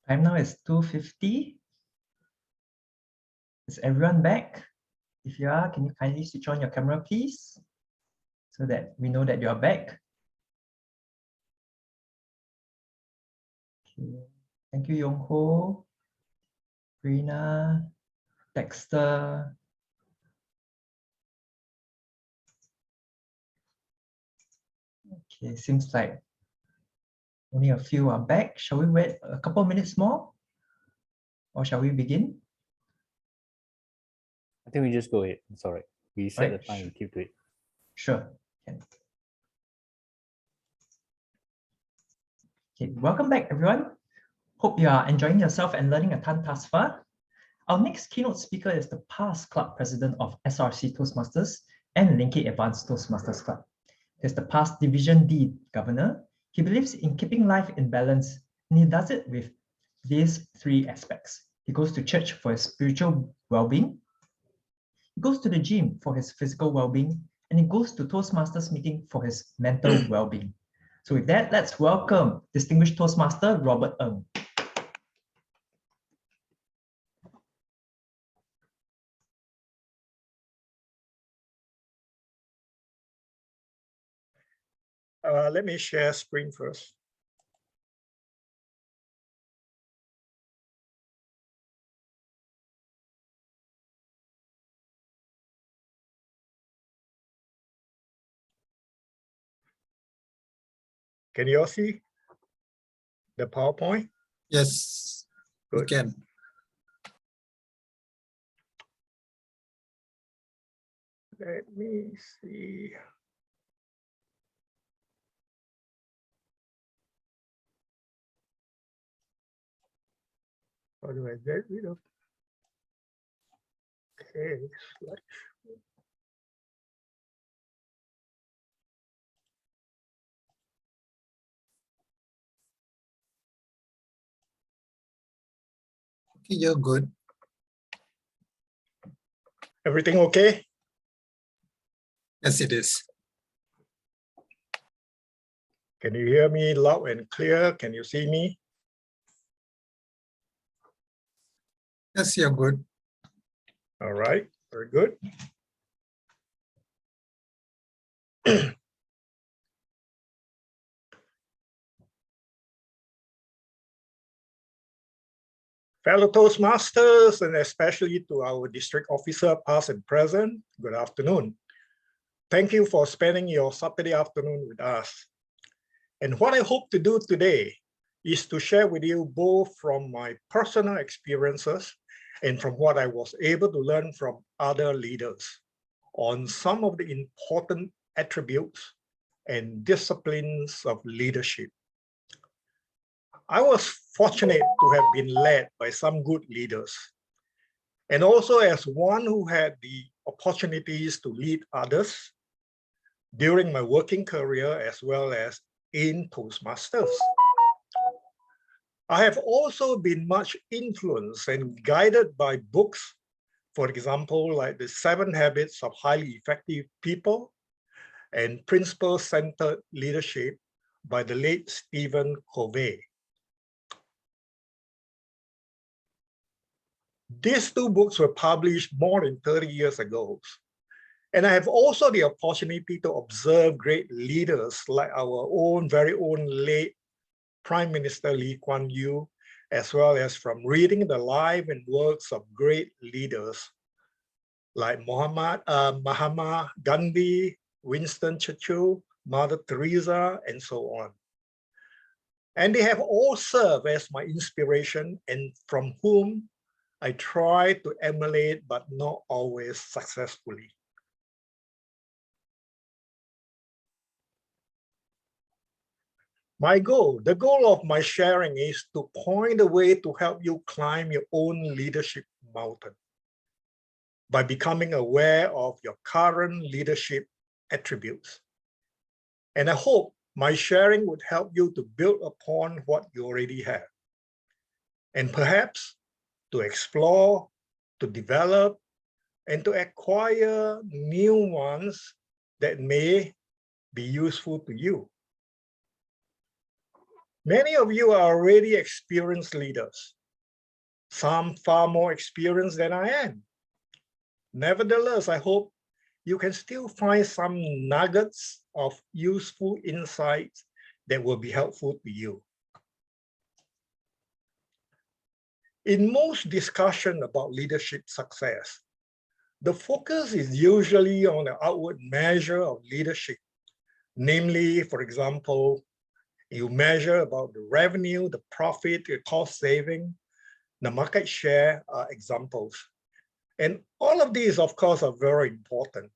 Time now is 2:50. Is everyone back? If you are, can you kindly switch on your camera, please? So that we know that you are back. Okay. Thank you, Yong Ho, Rina, Dexter. Okay, seems like only a few are back. Shall we wait a couple of minutes more? Or shall we begin?
I think we just go ahead. It's all right. We set the
Right.
time and keep to it.
Sure. Okay, welcome back, everyone. Hope you are enjoying yourself and learning a ton thus far. Our next keynote speaker is the past club president of SRC Toastmasters and Linky Advanced Toastmasters Club. He's the past Division D governor. He believes in keeping life in balance, and he does it with these three aspects. He goes to church for his spiritual well-being, he goes to the gym for his physical well-being, and he goes to Toastmasters meeting for his mental well-being. So with that, let's welcome distinguished Toastmaster Robert Ng.
Let me share screen first. Can you all see the PowerPoint?
Yes, we
Good.
can.
Let me see. How do I get rid of? Okay, slide.
Okay, you're good.
Everything okay?
Yes, it is.
Can you hear me loud and clear? Can you see me?
Yes, you're good.
All right, very good. Fellow Toastmasters, and especially to our district officer, past and present, good afternoon. Thank you for spending your Saturday afternoon with us. And what I hope to do today is to share with you both from my personal experiences and from what I was able to learn from other leaders on some of the important attributes and disciplines of leadership. I was fortunate to have been led by some good leaders, and also as one who had the opportunities to lead others during my working career as well as in Toastmasters. I have also been much influenced and guided by books, for example, like The 7 Habits of Highly Effective People and Principle-Centered Leadership by the late Stephen Covey. These two books were published more than 30 years ago. And I have also the opportunity to observe great leaders like our own very own late Prime Minister Lee Kuan Yew, as well as from reading the life and works of great leaders like Mahatma Gandhi, Winston Churchill, Mother Teresa, and so on. And they have all served as my inspiration and from whom I try to emulate, but not always successfully. My goal, the goal of my sharing is to point the way to help you climb your own leadership mountain by becoming aware of your current leadership attributes. And I hope my sharing would help you to build upon what you already have, and perhaps to explore, to develop, and to acquire new ones that may be useful to you. Many of you are already experienced leaders, some far more experienced than I am. Nevertheless, I hope you can still find some nuggets of useful insights that will be helpful to you. In most discussion about leadership success, the focus is usually on the outward measure of leadership. Namely, for example, you measure about the revenue, the profit, the cost saving, the market share are examples. And all of these, of course, are very important.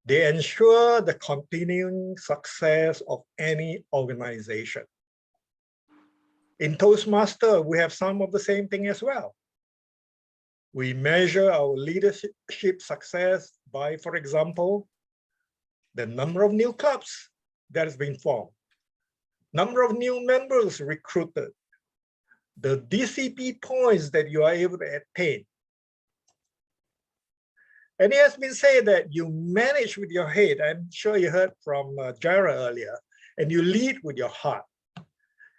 They ensure the continuing success of any organization. In Toastmaster, we have some of the same thing as well. We measure our leadership success by, for example, the number of new clubs that has been formed, number of new members recruited, the DCP points that you are able to attain. And it has been said that you manage with your head. I'm sure you heard from Jara earlier, and you lead with your heart.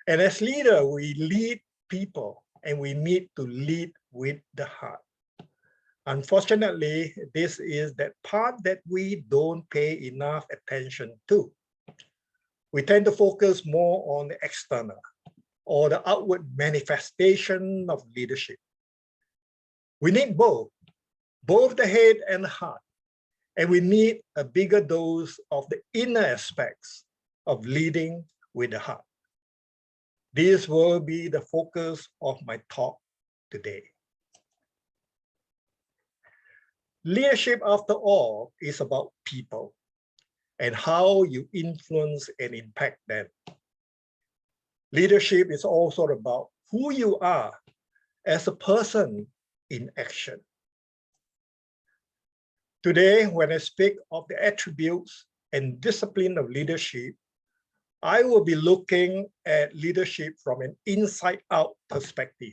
And as leader, we lead people, and we need to lead with the heart. Unfortunately, this is that part that we don't pay enough attention to. We tend to focus more on the external or the outward manifestation of leadership. We need both the head and the heart. And we need a bigger dose of the inner aspects of leading with the heart. This will be the focus of my talk today. Leadership, after all, is about people and how you influence and impact them. Leadership is also about who you are as a person in action. Today, when I speak of the attributes and discipline of leadership, I will be looking at leadership from an inside-out perspective.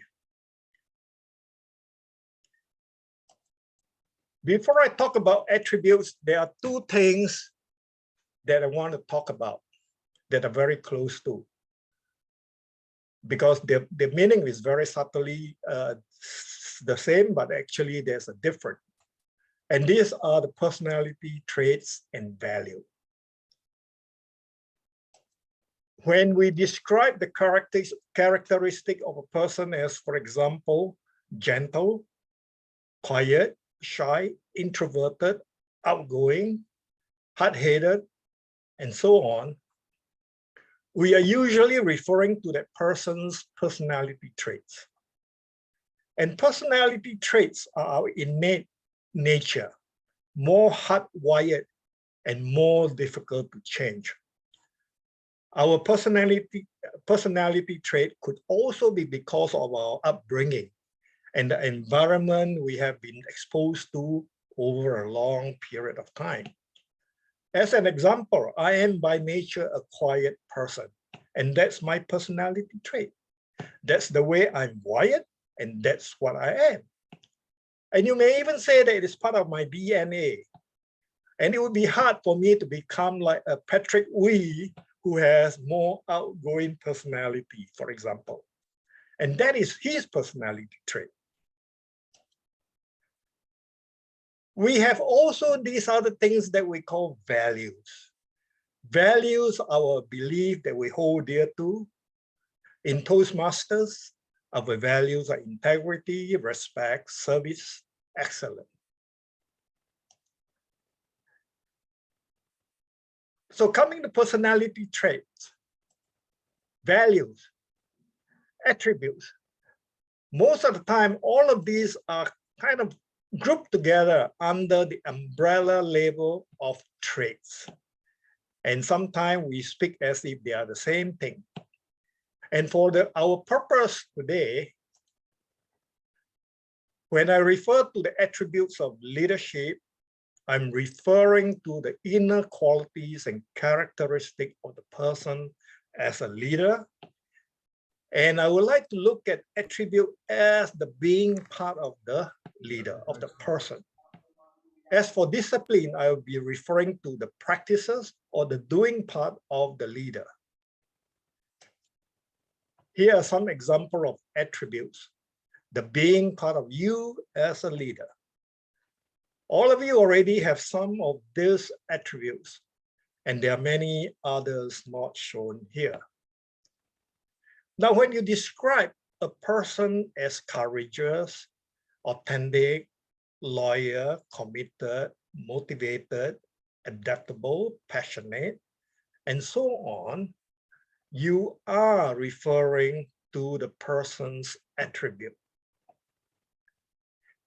Before I talk about attributes, there are two things that I want to talk about that are very close to, because the meaning is very subtly the same, but actually there's a difference. And these are the personality traits and value. When we describe the characteristic of a person as, for example, gentle, quiet, shy, introverted, outgoing, hard-headed, and so on, we are usually referring to that person's personality traits. And personality traits are our innate nature, more hardwired and more difficult to change. Our personality trait could also be because of our upbringing and the environment we have been exposed to over a long period of time. As an example, I am by nature a quiet person, and that's my personality trait. That's the way I'm wired, and that's what I am. And you may even say that it is part of my DNA. And it would be hard for me to become like a Patrick Wee, who has more outgoing personality, for example. And that is his personality trait. We have also these other things that we call values. Values are our belief that we hold dear to. In Toastmasters, our values are integrity, respect, service, excellence. So coming to personality traits, values, attributes, most of the time, all of these are kind of grouped together under the umbrella label of traits. And sometimes we speak as if they are the same thing. And for our purpose today, when I refer to the attributes of leadership, I'm referring to the inner qualities and characteristics of the person as a leader. And I would like to look at attribute as the being part of the leader, of the person. As for discipline, I will be referring to the practices or the doing part of the leader. Here are some examples of attributes, the being part of you as a leader. All of you already have some of these attributes, and there are many others not shown here. Now, when you describe a person as courageous, authentic, loyal, committed, motivated, adaptable, passionate, and so on, you are referring to the person's attribute.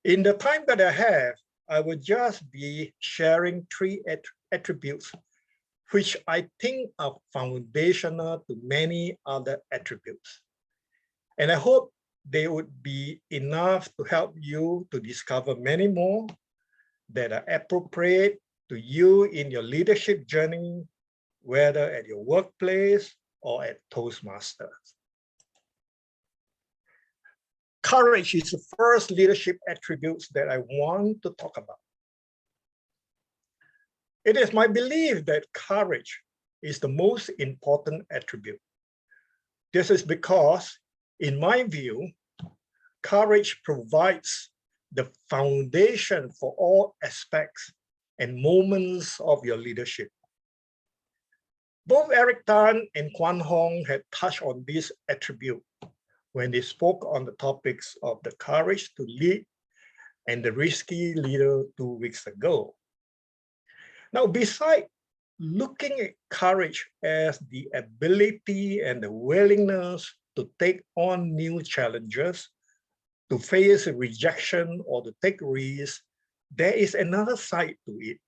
In the time that I have, I will just be sharing 3 attributes which I think are foundational to many other attributes. And I hope they would be enough to help you to discover many more that are appropriate to you in your leadership journey, whether at your workplace or at Toastmasters. Courage is the first leadership attribute that I want to talk about. It is my belief that courage is the most important attribute. This is because, in my view, courage provides the foundation for all aspects and moments of your leadership. Both Eric Tan and Kwan Hong had touched on this attribute when they spoke on the topics of the courage to lead and the risky leader 2 weeks ago. Now, besides looking at courage as the ability and the willingness to take on new challenges, to face rejection or to take risks, there is another side to it.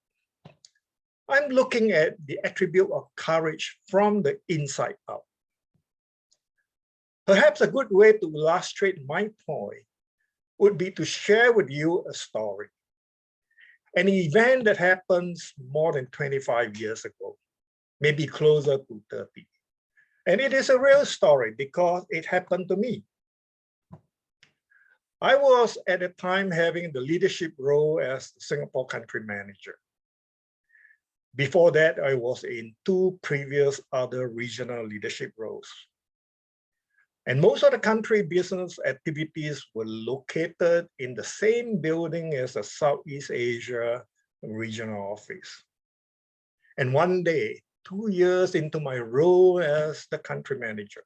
I'm looking at the attribute of courage from the inside out. Perhaps a good way to illustrate my point would be to share with you a story, an event that happens more than 25 years ago, maybe closer to 30. And it is a real story because it happened to me. I was at the time having the leadership role as the Singapore country manager. Before that, I was in 2 previous other regional leadership roles. And most of the country business activities were located in the same building as the Southeast Asia regional office. And one day, 2 years into my role as the country manager,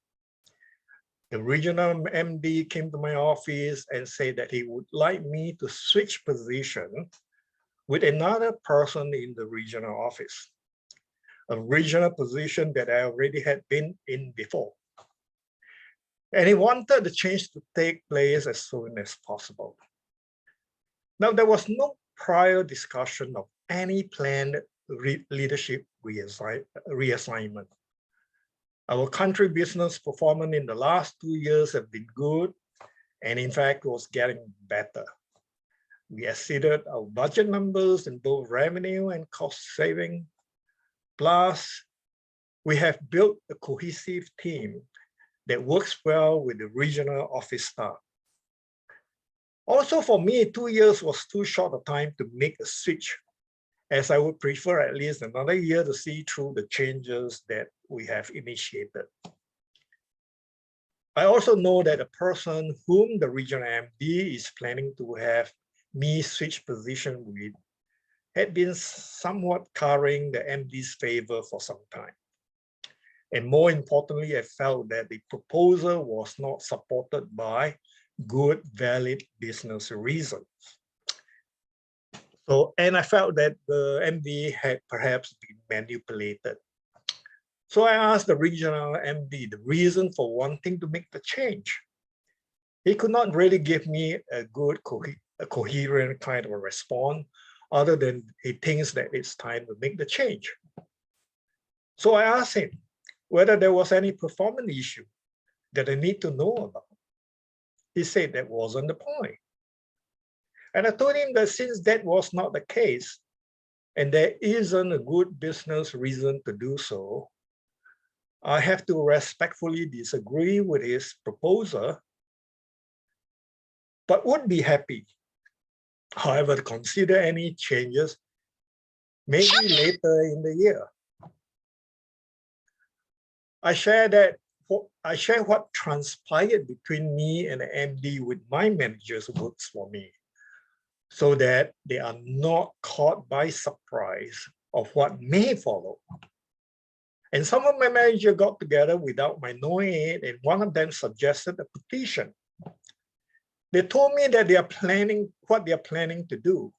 the regional MD came to my office and said that he would like me to switch position with another person in the regional office, a regional position that I already had been in before. And he wanted the change to take place as soon as possible. Now, there was no prior discussion of any planned leadership reassignment. Our country business performance in the last 2 years have been good, and in fact was getting better. We exceeded our budget numbers in both revenue and cost saving. Plus, we have built a cohesive team that works well with the regional office staff. Also for me, 2 years was too short a time to make a switch, as I would prefer at least another year to see through the changes that we have initiated. I also know that the person whom the regional MD is planning to have me switch position with had been somewhat carrying the MD's favor for some time. And more importantly, I felt that the proposal was not supported by good, valid business reasons. And I felt that the MD had perhaps been manipulated. So I asked the regional MD the reason for wanting to make the change. He could not really give me a good, coherent kind of a response, other than he thinks that it's time to make the change. So I asked him whether there was any performance issue that I need to know about. He said that wasn't the point. And I told him that since that was not the case, and there isn't a good business reason to do so, I have to respectfully disagree with his proposal, but would be happy, however, to consider any changes maybe later in the year. I share that what transpired between me and the MD with my managers who works for me, so that they are not caught by surprise of what may follow. And some of my managers got together without my knowing it, and one of them suggested a petition. They told me that they are planning what they are planning to do.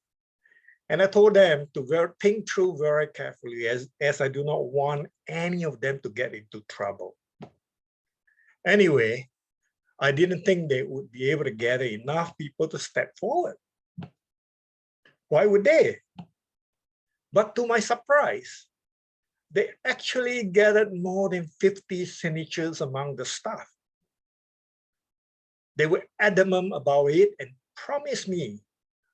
And I told them to think through very carefully, as I do not want any of them to get into trouble. Anyway, I didn't think they would be able to gather enough people to step forward. Why would they? But to my surprise, they actually gathered more than 50 signatures among the staff. They were adamant about it and promised me,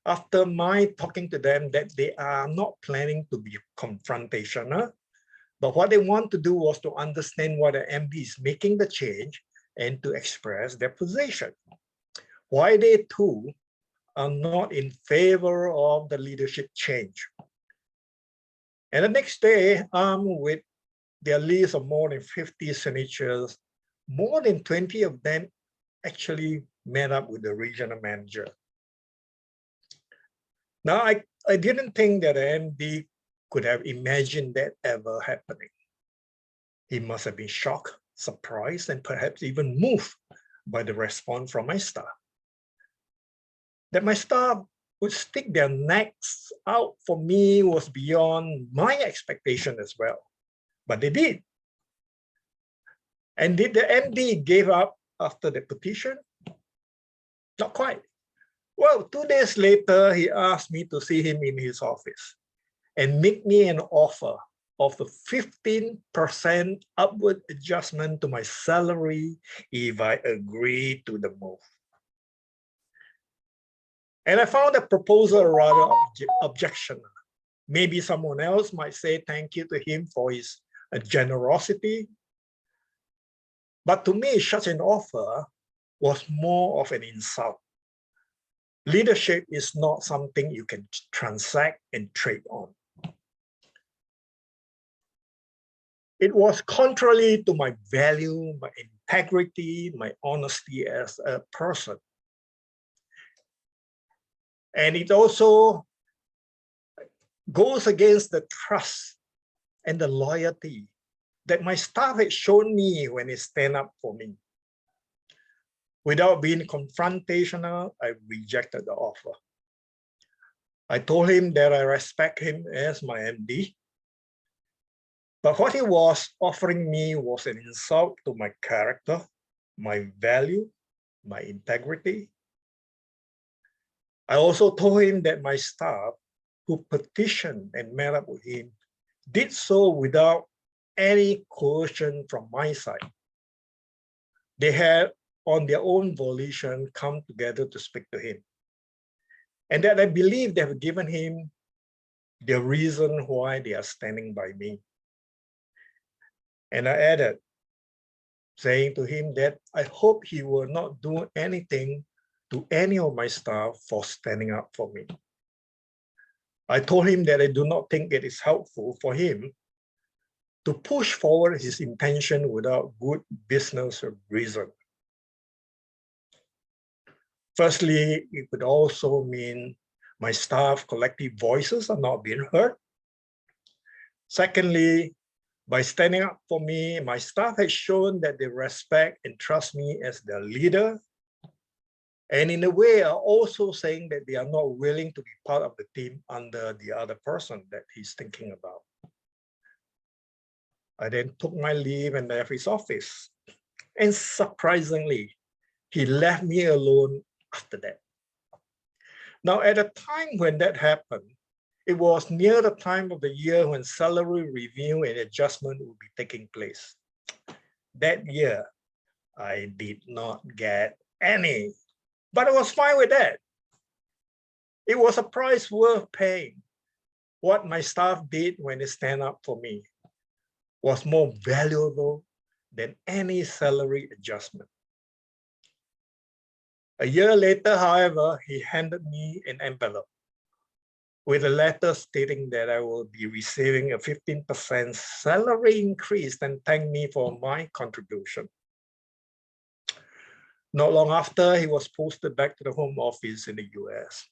after my talking to them, that they are not planning to be confrontational, but what they want to do was to understand why the MD is making the change and to express their position. Why they too are not in favor of the leadership change. And the next day, with their list of more than 50 signatures, more than 20 of them actually met up with the regional manager. Now, I didn't think that an MD could have imagined that ever happening. He must have been shocked, surprised, and perhaps even moved by the response from my staff. That my staff would stick their necks out for me was beyond my expectation as well, but they did. And did the MD give up after the petition? Not quite. Well, 2 days later, he asked me to see him in his office and make me an offer of a 15% upward adjustment to my salary if I agree to the move. And I found the proposal rather objectionable. Maybe someone else might say thank you to him for his generosity. But to me, such an offer was more of an insult. Leadership is not something you can transact and trade on. It was contrary to my value, my integrity, my honesty as a person. And it also goes against the trust and the loyalty that my staff had shown me when they stand up for me. Without being confrontational, I rejected the offer. I told him that I respect him as my MD, but what he was offering me was an insult to my character, my value, my integrity. I also told him that my staff, who petitioned and met up with him, did so without any coercion from my side. They had, on their own volition, come together to speak to him. And that I believe they have given him the reason why they are standing by me. And I added, saying to him that I hope he will not do anything to any of my staff for standing up for me. I told him that I do not think it is helpful for him to push forward his intention without good business reason. Firstly, it could also mean my staff collective voices are not being heard. Secondly, by standing up for me, my staff has shown that they respect and trust me as their leader. And in a way, are also saying that they are not willing to be part of the team under the other person that he's thinking about. I then took my leave and left his office. And surprisingly, he left me alone after that. Now, at the time when that happened, it was near the time of the year when salary review and adjustment would be taking place. That year, I did not get any, but I was fine with that. It was a price worth paying. What my staff did when they stand up for me was more valuable than any salary adjustment. A year later, however, he handed me an envelope with a letter stating that I will be receiving a 15% salary increase and thanked me for my contribution. Not long after, he was posted back to the Home Office in the US.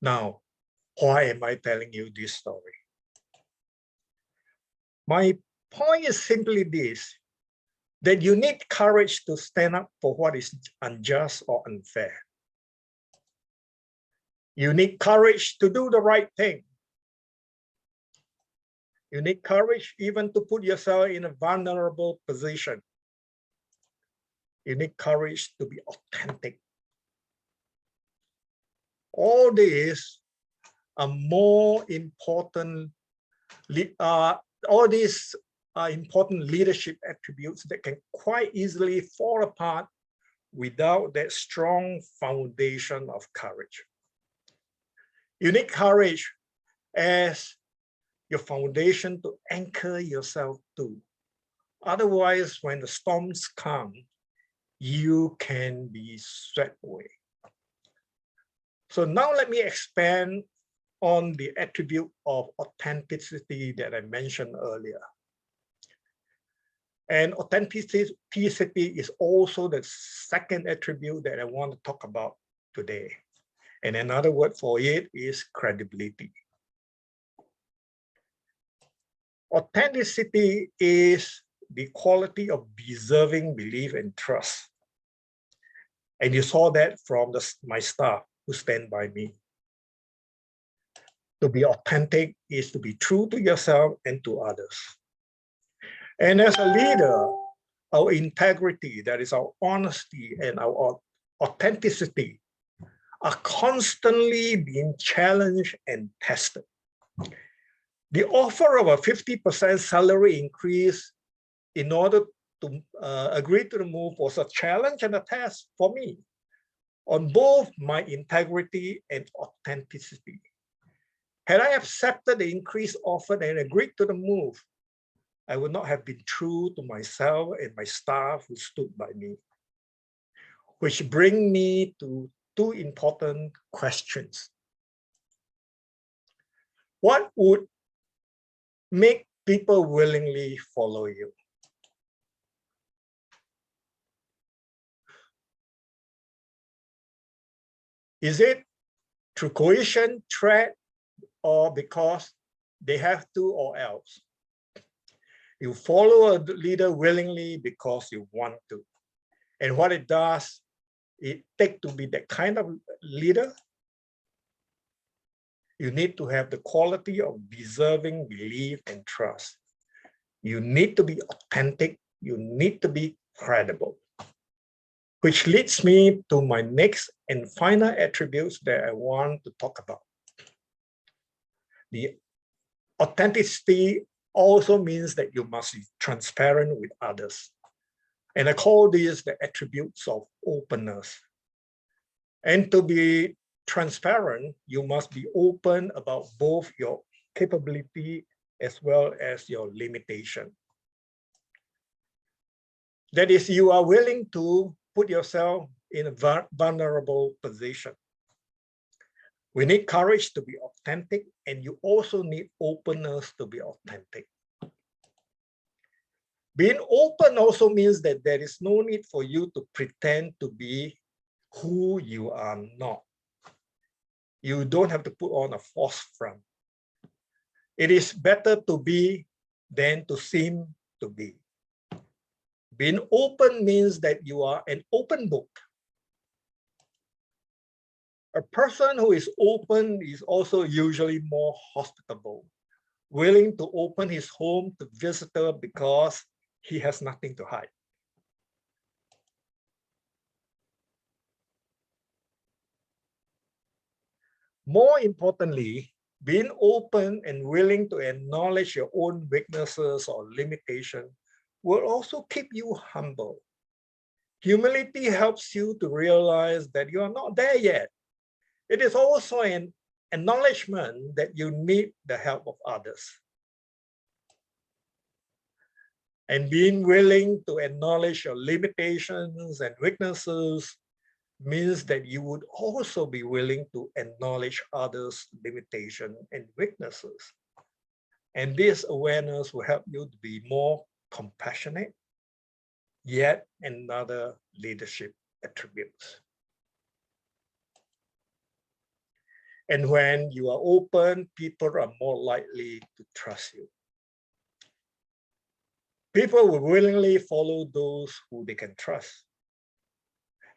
Now, why am I telling you this story? My point is simply this, that you need courage to stand up for what is unjust or unfair. You need courage to do the right thing. You need courage even to put yourself in a vulnerable position. You need courage to be authentic. All these are more important, all these are important leadership attributes that can quite easily fall apart without that strong foundation of courage. You need courage as your foundation to anchor yourself to. Otherwise, when the storms come, you can be swept away. So now let me expand on the attribute of authenticity that I mentioned earlier. And authenticity is also the second attribute that I want to talk about today. And another word for it is credibility. Authenticity is the quality of deserving belief and trust. And you saw that from my staff who stand by me. To be authentic is to be true to yourself and to others. And as a leader, our integrity, that is our honesty and our authenticity, are constantly being challenged and tested. The offer of a 50% salary increase in order to agree to the move was a challenge and a test for me on both my integrity and authenticity. Had I accepted the increased offer and agreed to the move, I would not have been true to myself and my staff who stood by me. Which bring me to two important questions. What would make people willingly follow you? Is it through coercion, threat, or because they have to or else? You follow a leader willingly because you want to. And what it does, it takes to be that kind of leader, you need to have the quality of deserving belief and trust. You need to be authentic. You need to be credible. Which leads me to my next and final attributes that I want to talk about. The authenticity also means that you must be transparent with others. And I call these the attributes of openness. And to be transparent, you must be open about both your capability as well as your limitation. That is, you are willing to put yourself in a vulnerable position. We need courage to be authentic, and you also need openness to be authentic. Being open also means that there is no need for you to pretend to be who you are not. You don't have to put on a false front. It is better to be than to seem to be. Being open means that you are an open book. A person who is open is also usually more hospitable, willing to open his home to visitors because he has nothing to hide. More importantly, being open and willing to acknowledge your own weaknesses or limitations will also keep you humble. Humility helps you to realize that you are not there yet. It is also an acknowledgement that you need the help of others. And being willing to acknowledge your limitations and weaknesses means that you would also be willing to acknowledge others' limitations and weaknesses. And this awareness will help you to be more compassionate, yet another leadership attributes. And when you are open, people are more likely to trust you. People will willingly follow those who they can trust.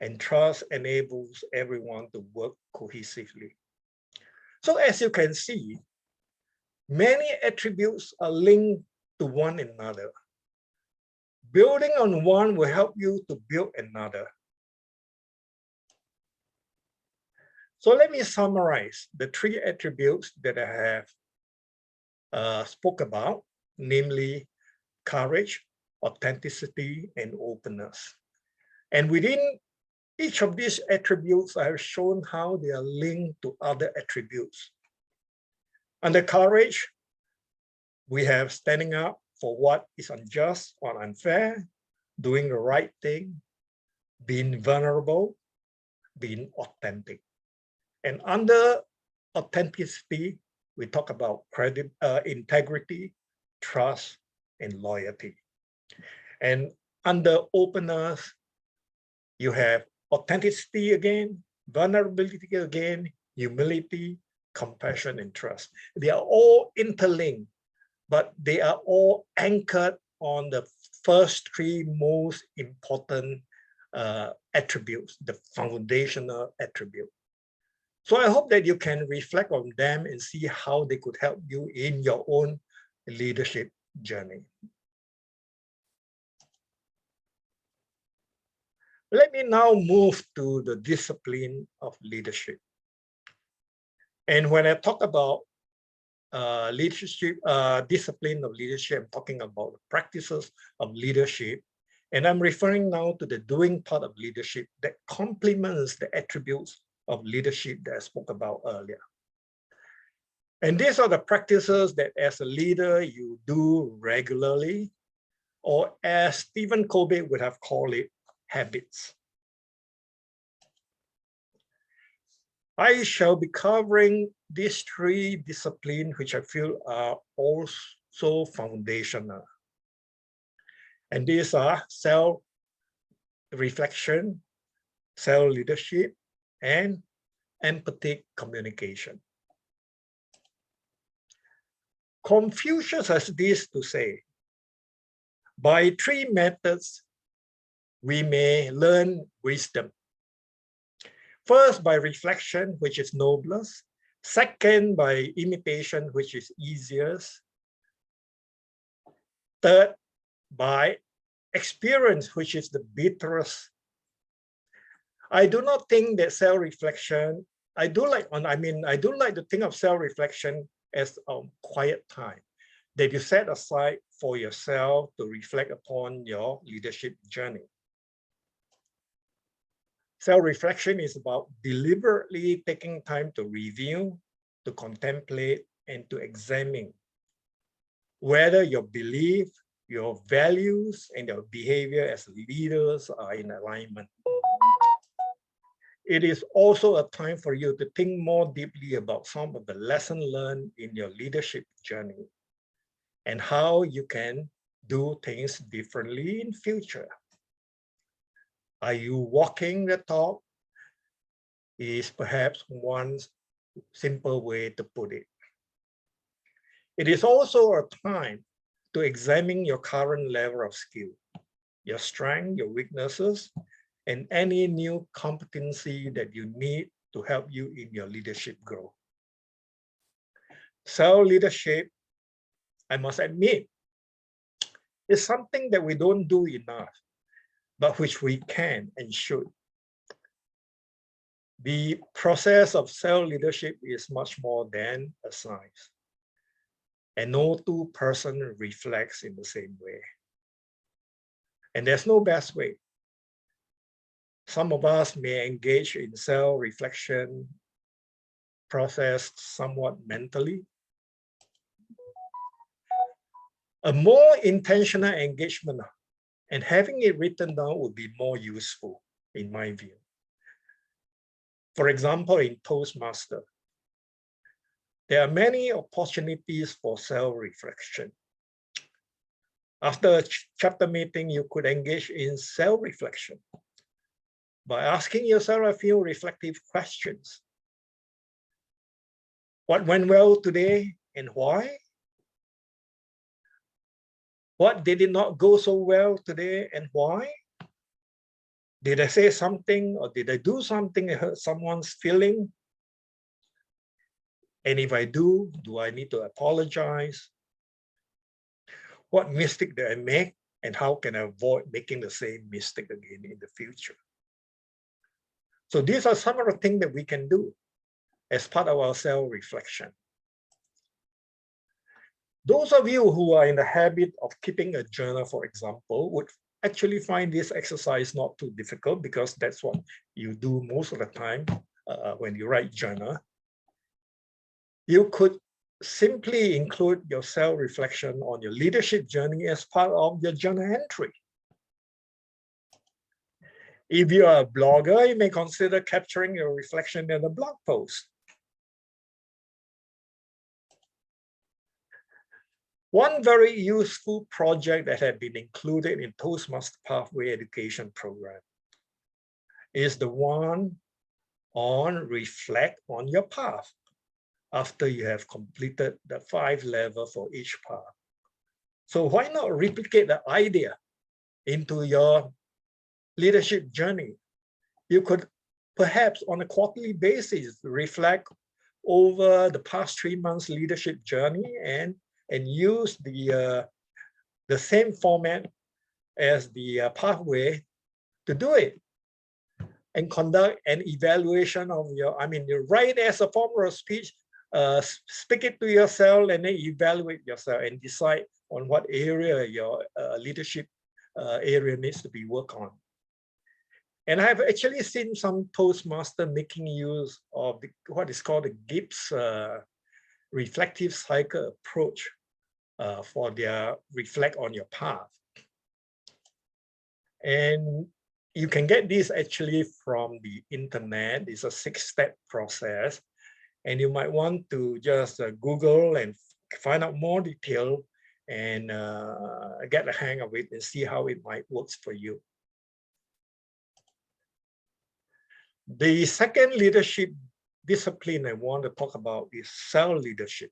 And trust enables everyone to work cohesively. So as you can see, many attributes are linked to one another. Building on one will help you to build another. So let me summarize the three attributes that I have spoke about, namely courage, authenticity, and openness. And within each of these attributes, I have shown how they are linked to other attributes. Under courage, we have standing up for what is unjust or unfair, doing the right thing, being vulnerable, being authentic. And under authenticity, we talk about integrity, trust, and loyalty. And under openness, you have authenticity again, vulnerability again, humility, compassion, and trust. They are all interlinked, but they are all anchored on the first three most important attributes, the foundational attribute. So I hope that you can reflect on them and see how they could help you in your own leadership journey. Let me now move to the discipline of leadership. And when I talk about leadership, discipline of leadership, I'm talking about the practices of leadership. And I'm referring now to the doing part of leadership that complements the attributes of leadership that I spoke about earlier. And these are the practices that as a leader you do regularly, or as Stephen Covey would have called it, habits. I shall be covering these three disciplines, which I feel are also foundational. And these are self-reflection, self-leadership, and empathic communication. Confucius has this to say: by three methods, we may learn wisdom. First, by reflection, which is noblest. Second, by imitation, which is easiest. Third, by experience, which is the bitterest. I do not think that self-reflection, I do like to think of self-reflection as a quiet time that you set aside for yourself to reflect upon your leadership journey. Self-reflection is about deliberately taking time to review, to contemplate, and to examine whether your belief, your values, and your behavior as leaders are in alignment. It is also a time for you to think more deeply about some of the lessons learned in your leadership journey and how you can do things differently in future. Are you walking the talk? Is perhaps one simple way to put it. It is also a time to examine your current level of skill, your strengths, your weaknesses, and any new competency that you need to help you in your leadership growth. Self-leadership, I must admit, is something that we don't do enough, but which we can and should. The process of self-leadership is much more than a science, and no two persons reflects in the same way. And there's no best way. Some of us may engage in self-reflection process somewhat mentally. A more intentional engagement and having it written down would be more useful, in my view. For example, in Toastmaster, there are many opportunities for self-reflection. After a chapter meeting, you could engage in self-reflection by asking yourself a few reflective questions. What went well today and why? What did it not go so well today and why? Did I say something or did I do something that hurt someone's feeling? And if I do I need to apologize? What mistake did I make and how can I avoid making the same mistake again in the future? So these are some of the things that we can do as part of our self-reflection. Those of you who are in the habit of keeping a journal, for example, would actually find this exercise not too difficult because that's what you do most of the time when you write journal. You could simply include your self-reflection on your leadership journey as part of your journal entry. If you are a blogger, you may consider capturing your reflection in a blog post. One very useful project that had been included in Toastmaster Pathway Education Program is the one on reflect on your path after you have completed the 5 levels for each path. So why not replicate the idea into your leadership journey? You could perhaps on a quarterly basis reflect over the past 3 months leadership journey and use the same format as the pathway to do it and conduct an evaluation of your, you write as a form of speech, speak it to yourself and then evaluate yourself and decide on what area your leadership area needs to be worked on. And I've actually seen some Toastmaster making use of what is called the Gibbs reflective cycle approach for their reflect on your path. And you can get this actually from the internet. It's a 6-step process. And you might want to just Google and find out more detail and get a hang of it and see how it might work for you. The second leadership discipline I want to talk about is self-leadership.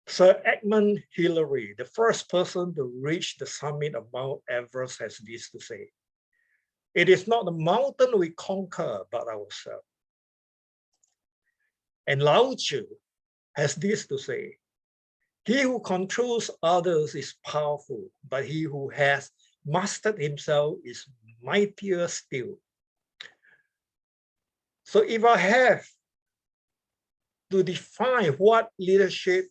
Sir Edmund Hillary, the first person to reach the summit of Mount Everest, has this to say: "It is not the mountain we conquer, but ourselves." And Lao Tzu has this to say: "He who controls others is powerful, but he who has mastered himself is mightier still." So if I have to define what leadership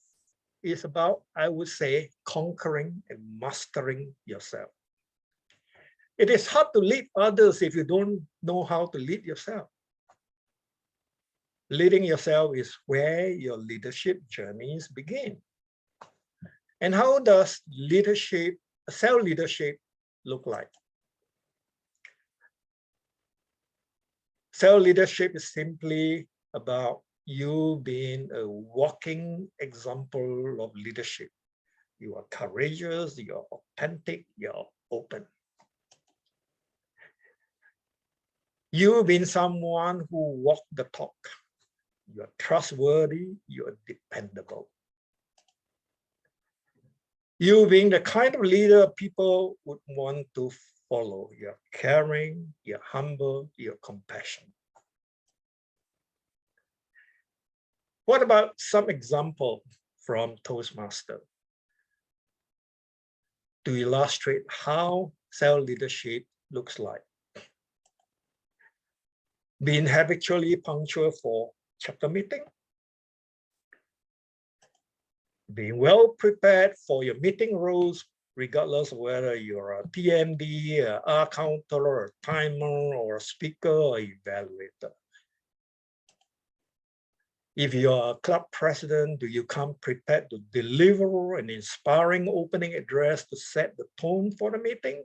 is about, I would say conquering and mastering yourself. It is hard to lead others if you don't know how to lead yourself. Leading yourself is where your leadership journeys begin. And how does leadership, self-leadership look like? Self-leadership is simply about you being a walking example of leadership. You are courageous, you're authentic, you're open. You've been someone who walked the talk. You're trustworthy, you're dependable. You being the kind of leader people would want to follow. You're caring, you're humble, you're compassionate. What about some example from Toastmaster to illustrate how self-leadership looks like? Being habitually punctual for chapter meeting. Being well prepared for your meeting roles, regardless of whether you're a PMD, a R counter, or a timer, or a speaker, or evaluator. If you're a club president, do you come prepared to deliver an inspiring opening address to set the tone for the meeting?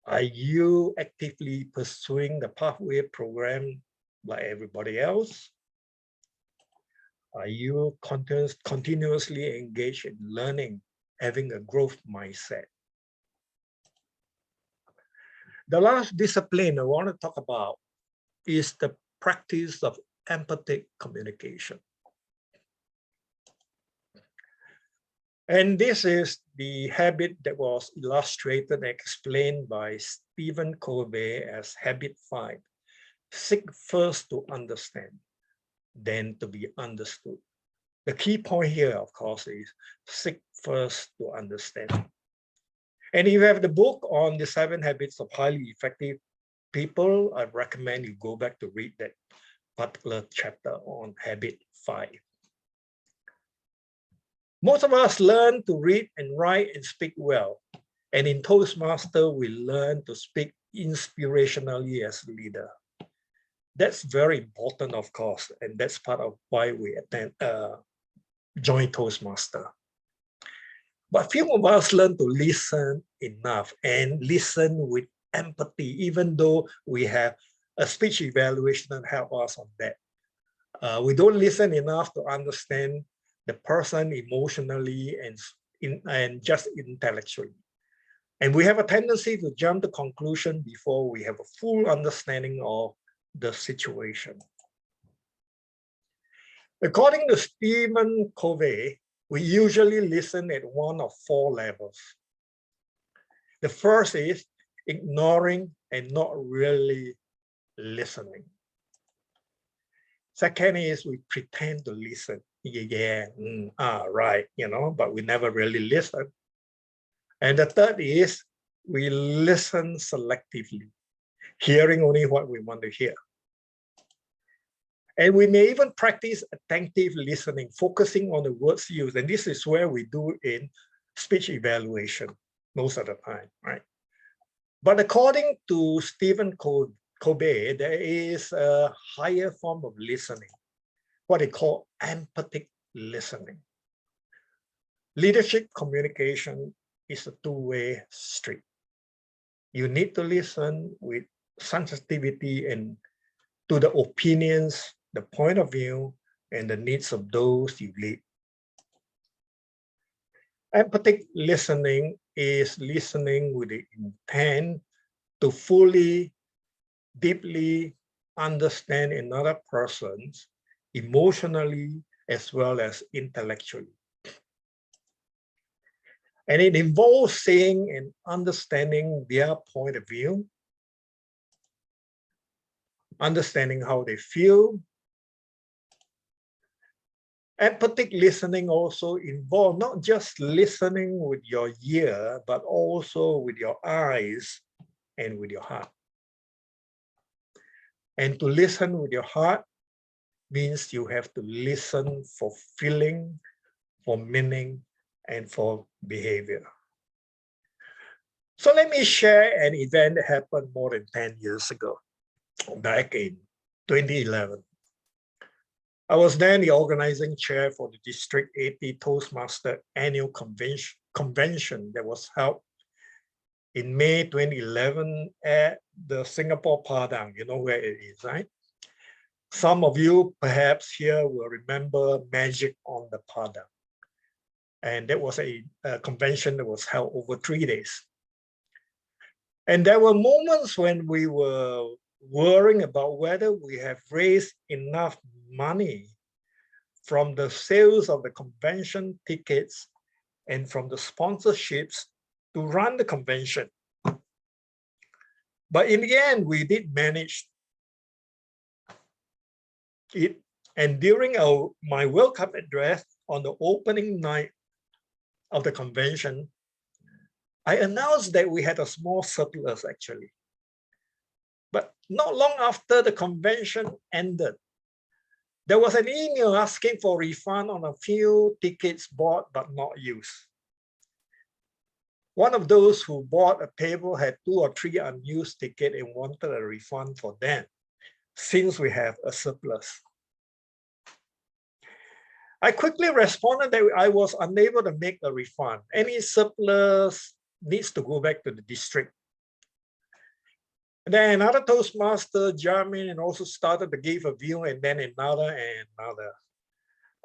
Are you actively pursuing the pathway program like everybody else? Are you continuously engaged in learning, having a growth mindset? The last discipline I want to talk about is the practice of empathic communication. And this is the habit that was illustrated and explained by Stephen Covey as habit 5. Seek first to understand, then to be understood. The key point here, of course, is seek first to understand. And if you have the book on the 7 habits of highly effective people, I recommend you go back to read that particular chapter on habit 5. Most of us learn to read and write and speak well. And in Toastmaster, we learn to speak inspirationally as a leader. That's very important, of course, and that's part of why we join Toastmaster. But few of us learn to listen enough and listen with empathy, even though we have a speech evaluation that help us on that. We don't listen enough to understand the person emotionally and just intellectually. And we have a tendency to jump to conclusion before we have a full understanding of the situation. According to Stephen Covey, we usually listen at one of 4 levels. The first is ignoring and not really listening. Second is we pretend to listen. Right, but we never really listen. And the third is we listen selectively, hearing only what we want to hear. And we may even practice attentive listening, focusing on the words used. And this is where we do in speech evaluation most of the time, right? But according to Stephen Covey, there is a higher form of listening, what they call empathic listening. Leadership communication is a two-way street. You need to listen with sensitivity and to the opinions, the point of view, and the needs of those you lead. Empathic listening is listening with the intent to fully, deeply understand another person's emotionally as well as intellectually. And it involves seeing and understanding their point of view, understanding how they feel. Empathic listening also involves not just listening with your ear, but also with your eyes and with your heart. And to listen with your heart means you have to listen for feeling, for meaning, and for behavior. So let me share an event that happened more than 10 years ago, back in 2011. I was then the organizing chair for the District 80 Toastmaster annual convention that was held in May 2011 at the Singapore Padang. You know where it is, right? Some of you perhaps here will remember Magic on the Padang. And that was a convention that was held over 3 days. And there were moments when we were worrying about whether we have raised enough money from the sales of the convention tickets and from the sponsorships to run the convention. But in the end, we did manage it. And during my welcome address on the opening night of the convention, I announced that we had a small surplus actually. But not long after the convention ended, there was an email asking for refund on a few tickets bought but not used. One of those who bought a table had 2 or 3 unused tickets and wanted a refund for them, since we have a surplus. I quickly responded that I was unable to make a refund. Any surplus needs to go back to the district. And then another Toastmaster jumped in and also started to give a view, and then another and another.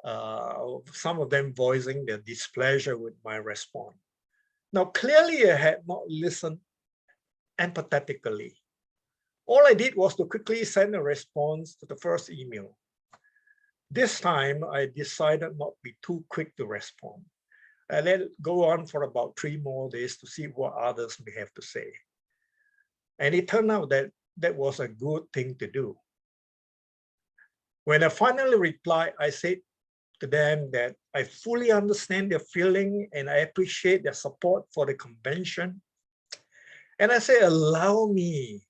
some of them voicing their displeasure with my response. Now, clearly I had not listened empathetically. All I did was to quickly send a response to the first email. This time, I decided not to be too quick to respond. I let it go on for about 3 more days to see what others may have to say. And it turned out that that was a good thing to do. When I finally replied, I said to them that I fully understand their feeling and I appreciate their support for the convention. And I say, allow me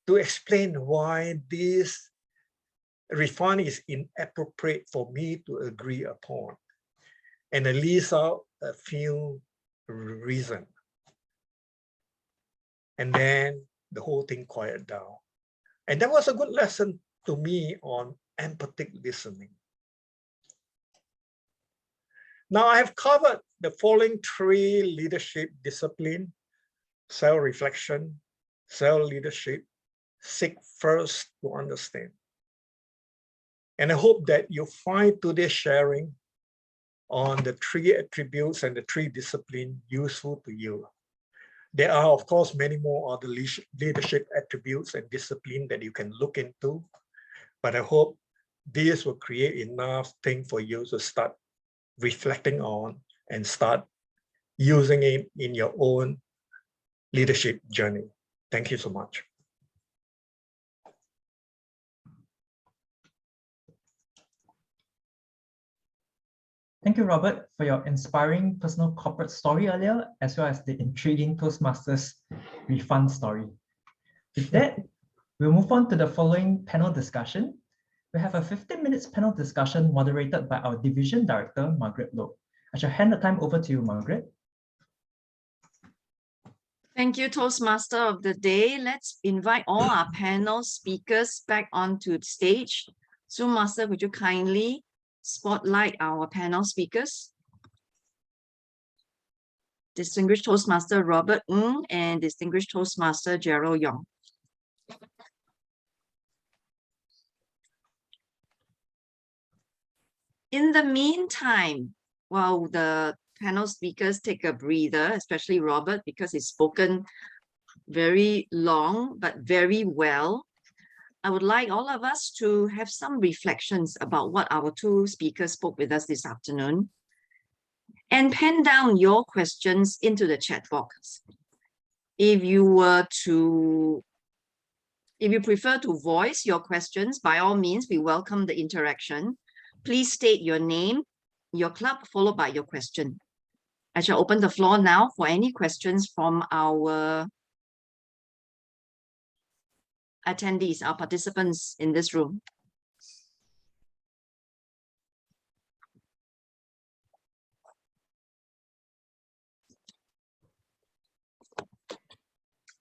to explain why this refund is inappropriate for me to agree upon. And I list out a few reasons. And then the whole thing quieted down. And that was a good lesson to me on empathic listening. Now I have covered the following 3 leadership disciplines: self-reflection, self-leadership, seek first to understand. And I hope that you find today's sharing on the 3 attributes and the 3 disciplines useful to you. There are, of course, many more other leadership attributes and disciplines that you can look into, but I hope this will create enough thing for you to start reflecting on and start using it in your own leadership journey. Thank you so much.
Thank you, Robert, for your inspiring personal corporate story earlier, as well as the intriguing Toastmasters refund story. With that, we'll move on to the following panel discussion. We have a 15 minutes panel discussion moderated by our Division Director, Margaret Lowe. I shall hand the time over to you, Margaret.
Thank you, Toastmaster of the day. Let's invite all our panel speakers back onto the stage. Zoom Master, would you kindly spotlight our panel speakers? Distinguished Toastmaster Robert Ng and Distinguished Toastmaster Gerald Yong. In the meantime, while the panel speakers take a breather, especially Robert, because he's spoken very long but very well, I would like all of us to have some reflections about what our 2 speakers spoke with us this afternoon, and pen down your questions into the chat box. If you prefer to voice your questions, by all means, we welcome the interaction. Please state your name, your club, followed by your question. I shall open the floor now for any questions from our attendees, our participants in this room.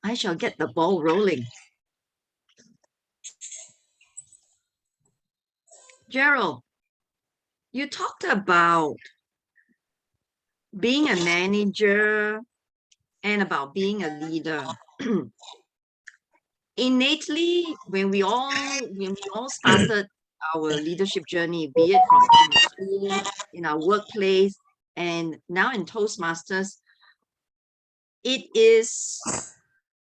I shall get the ball rolling. Gerald, you talked about being a manager and about being a leader. Innately, when we all started our leadership journey, be it from school, in our workplace, and now in Toastmasters, it is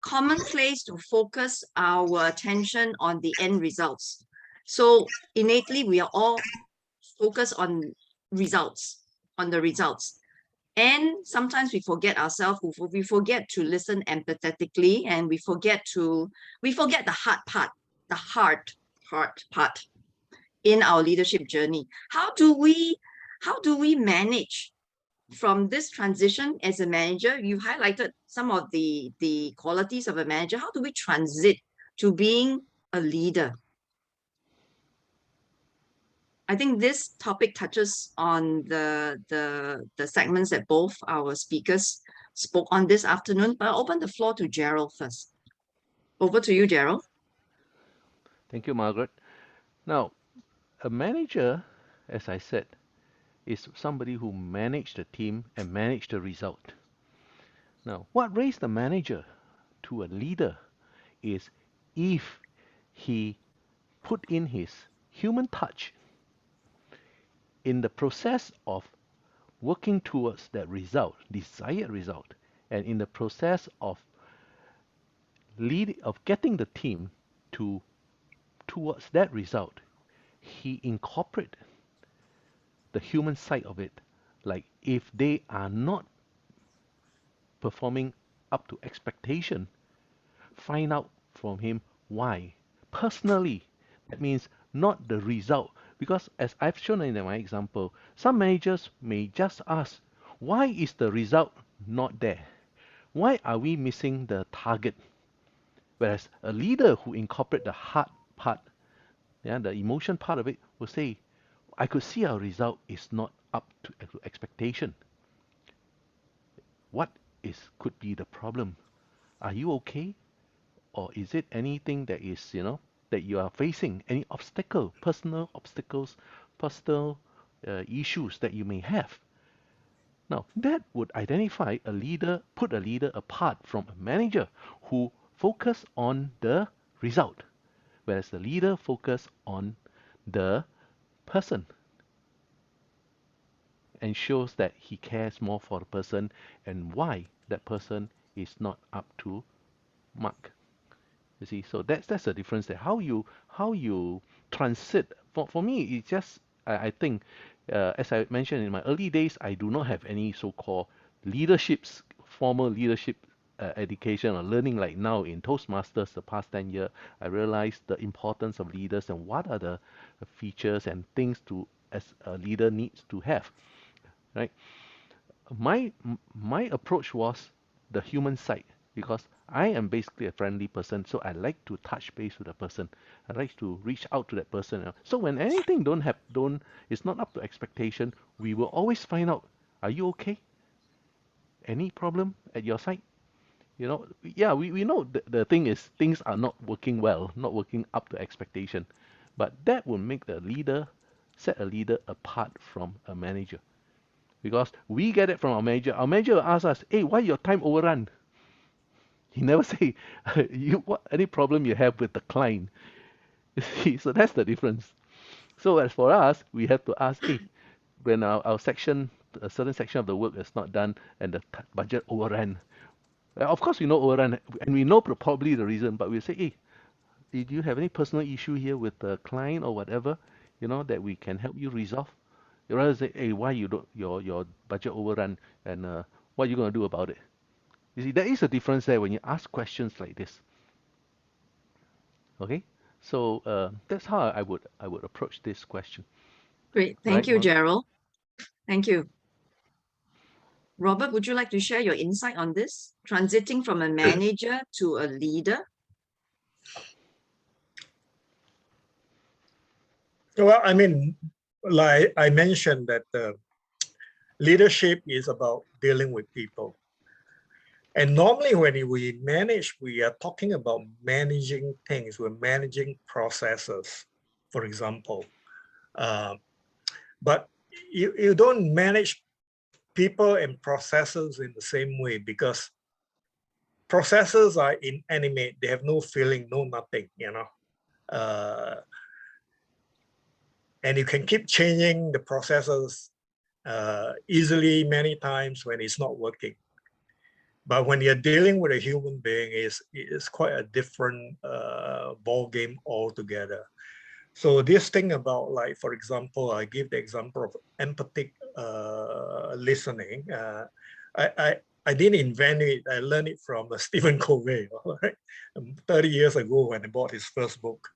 commonplace to focus our attention on the end results. So innately, we are all focused on results, on the results. And sometimes we forget ourselves, we forget to listen empathetically, and we forget the hard part in our leadership journey. How do we manage from this transition as a manager? You highlighted some of the qualities of a manager. How do we transit to being a leader? I think this topic touches on the segments that both our speakers spoke on this afternoon, but I'll open the floor to Gerald first. Over to you, Gerald.
Thank you, Margaret. Now, a manager, as I said, is somebody who managed the team and managed the result. Now, what raised the manager to a leader is if he put in his human touch, in the process of working towards that result, desired result, and in the process of getting the team towards that result, he incorporated the human side of it. Like if they are not performing up to expectation, find out from him why. Personally, that means not the result. Because as I've shown in my example, some managers may just ask, why is the result not there? Why are we missing the target? Whereas a leader who incorporates the heart part, yeah, the emotion part of it, will say, I could see our result is not up to expectation. What could be the problem? Are you okay? Or is it anything that is, that you are facing? Any obstacle, personal obstacles, personal issues that you may have? Now, that would identify a leader, put a leader apart from a manager who focus on the result, whereas the leader focus on the person and shows that he cares more for the person and why that person is not up to mark. You see, so that's the difference there. How you transit. For me, it's just I think, as I mentioned in my early days, I do not have any so-called formal leadership education or learning like now in Toastmasters. The past 10 years, I realized the importance of leaders and what are the features and things as a leader needs to have. Right. My approach was the human side because I am basically a friendly person, so I like to touch base with a person. I like to reach out to that person. So when anything is not up to expectation, we will always find out, are you okay? Any problem at your side? Yeah, we know the thing is things are not working well, not working up to expectation. But that will make set a leader apart from a manager. Because we get it from our manager. Our manager will ask us, hey, why your time overrun? He never say, any problem you have with the client. You see, so that's the difference. So as for us, we have to ask, hey, when our section, a certain section of the work is not done and the budget overran. Of course, we know overrun, and we know probably the reason, but we say, hey, did you have any personal issue here with the client or whatever, that we can help you resolve? You rather say, hey, why you don't your budget overrun, and what are you gonna do about it? You see, there is a difference there when you ask questions like this. Okay, so that's how I would approach this question.
Great. Thank
Right,
you,
Mark?
Gerald. Thank you. Robert, would you like to share your insight on this? Transiting from a manager to a leader?
Well, I mean, like I mentioned that leadership is about dealing with people. And normally when we manage, we are talking about managing things. We're managing processes, for example. But you don't manage people and processes in the same way because processes are inanimate. They have no feeling, no nothing, and you can keep changing the processes easily many times when it's not working. But when you're dealing with a human being, it's quite a different ball game altogether. So this thing about, like, for example, I give the example of empathic listening. I didn't invent it. I learned it from Stephen Covey, right? 30 years ago when I bought his first book.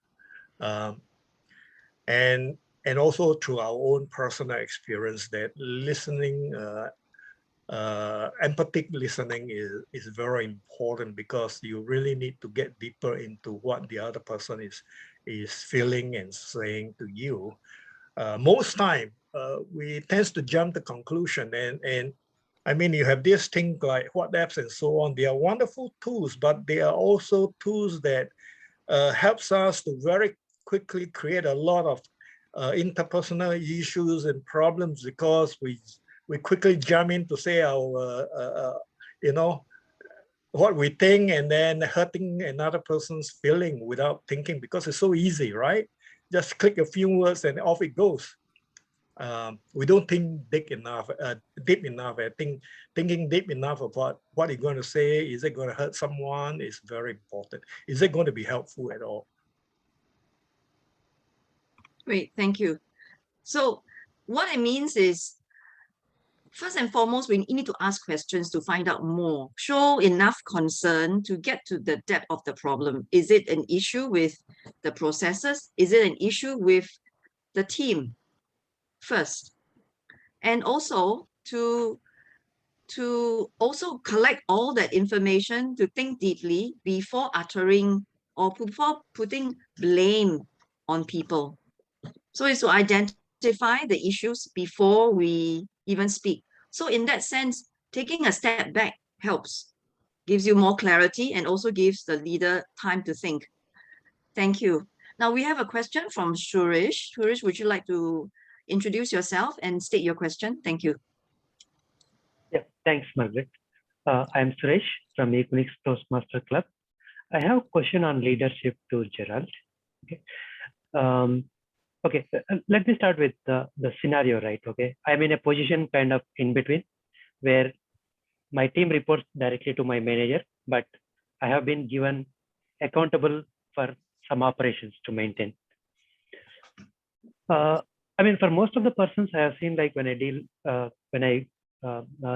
And also through our own personal experience that listening, empathic listening is very important because you really need to get deeper into what the other person is feeling and saying to you. Most time, we tend to jump to conclusion and I mean, you have this thing like WhatsApps and so on. They are wonderful tools, but they are also tools that helps us to very quickly create a lot of interpersonal issues and problems because we quickly jump in to say our, what we think and then hurting another person's feeling without thinking because it's so easy, right? Just click a few words and off it goes. We don't think deep enough. Thinking deep enough about what you're going to say. Is it going to hurt someone? Is very important. Is it going to be helpful at all?
Great, thank you. So what it means is, first and foremost, we need to ask questions to find out more, show enough concern to get to the depth of the problem. Is it an issue with the processes? Is it an issue with the team first? And also to also collect all that information, to think deeply before uttering or before putting blame on people. So it's to identify the issues before we even speak. So in that sense, taking a step back helps, gives you more clarity and also gives the leader time to think. Thank you. Now we have a question from Shurish. Shurish, would you like to introduce yourself and state your question? Thank you.
Yeah, thanks, Margaret. I'm Suresh from Equinix Toastmaster Club. I have a question on leadership to Gerald. Okay. Let me start with the scenario, right? Okay, I'm in a position kind of in between where my team reports directly to my manager, but I have been given accountable for some operations to maintain. I mean, for most of the persons I have seen, like when I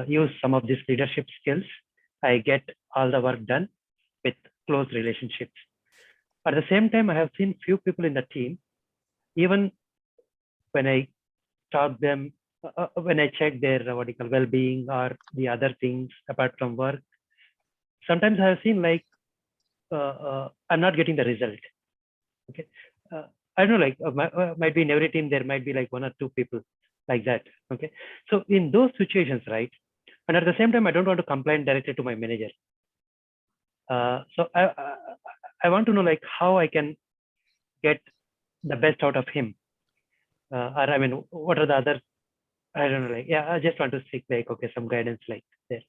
use some of these leadership skills, I get all the work done with close relationships. At the same time, I have seen few people in the team, even when I talk them, when I check their well-being or the other things apart from work, sometimes I have seen like I'm not getting the result. Okay, I don't know, like might be in every team there might be like one or two people like that. Okay, so in those situations, right, and at the same time I don't want to complain directly to my manager. So I want to know like how I can get the best out of him, or I mean, what are the other? I don't know, like, yeah, I just want to seek like, okay, some guidance like there.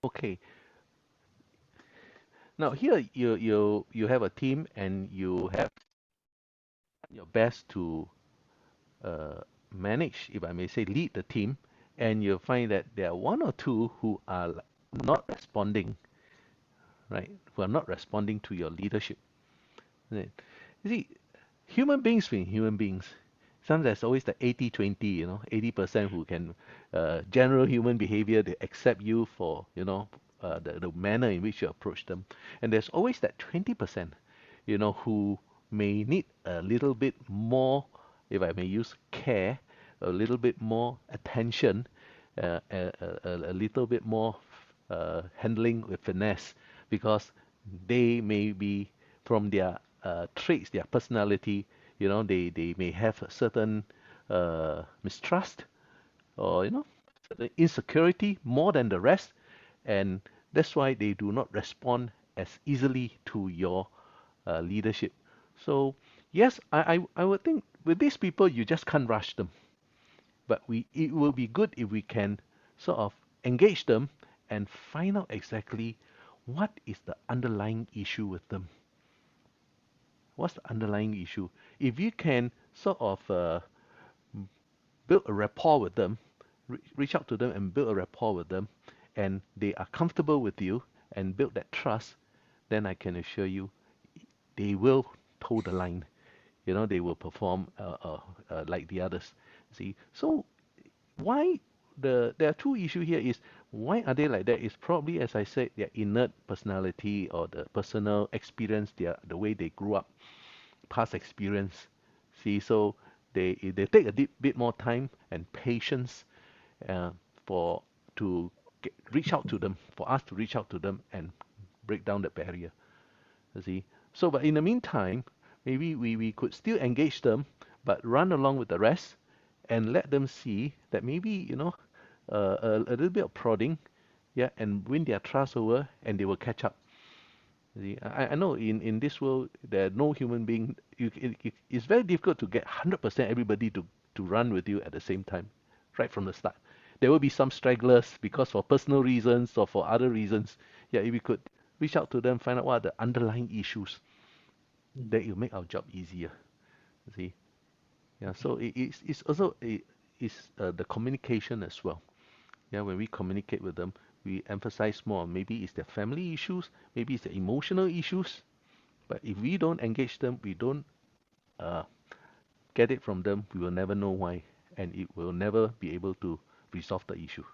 Okay. Now here you have a team and you have your best to manage, if I may say, lead the team, and you find that there are one or two who are not responding, right? Who are not responding to your leadership. Right? You see, human beings being human beings, sometimes there's always the 80-20, 80% who can, general human behavior, they accept you for, the manner in which you approach them. And there's always that 20%, who may need a little bit more, if I may use care, a little bit more attention, a little bit more handling with finesse, because they may be from their traits, their personality, they may have a certain mistrust or, certain insecurity more than the rest. And that's why they do not respond as easily to your leadership. So, yes, I would think with these people, you just can't rush them. But it will be good if we can sort of engage them and find out exactly what is the underlying issue with them. What's the underlying issue? If you can sort of build a rapport with them, reach out to them and build a rapport with them, and they are comfortable with you and build that trust, then I can assure you they will toe the line. They will perform like the others. See, so why there are two issues here is why are they like that is probably, as I said, their innate personality or the personal experience, the way they grew up, past experience. See, so they take a bit more time and patience uh, for to reach out to them, for us to reach out to them and break down the barrier. You see, so but in the meantime, maybe we could still engage them, but run along with the rest and let them see that maybe a little bit of prodding, yeah, and win their trust over, and they will catch up. See, I know in this world there are no human being. It's very difficult to get 100% everybody to run with you at the same time, right from the start. There will be some stragglers because for personal reasons or for other reasons. Yeah, if we could reach out to them, find out what are the underlying issues, then it will make our job easier. See, Yeah, so it's also the communication as well. Yeah, when we communicate with them, we emphasize more. Maybe it's their family issues, maybe it's the emotional issues. But if we don't engage them, we don't uh, get it from them, we will never know why, and it will never be able to resolve the issue.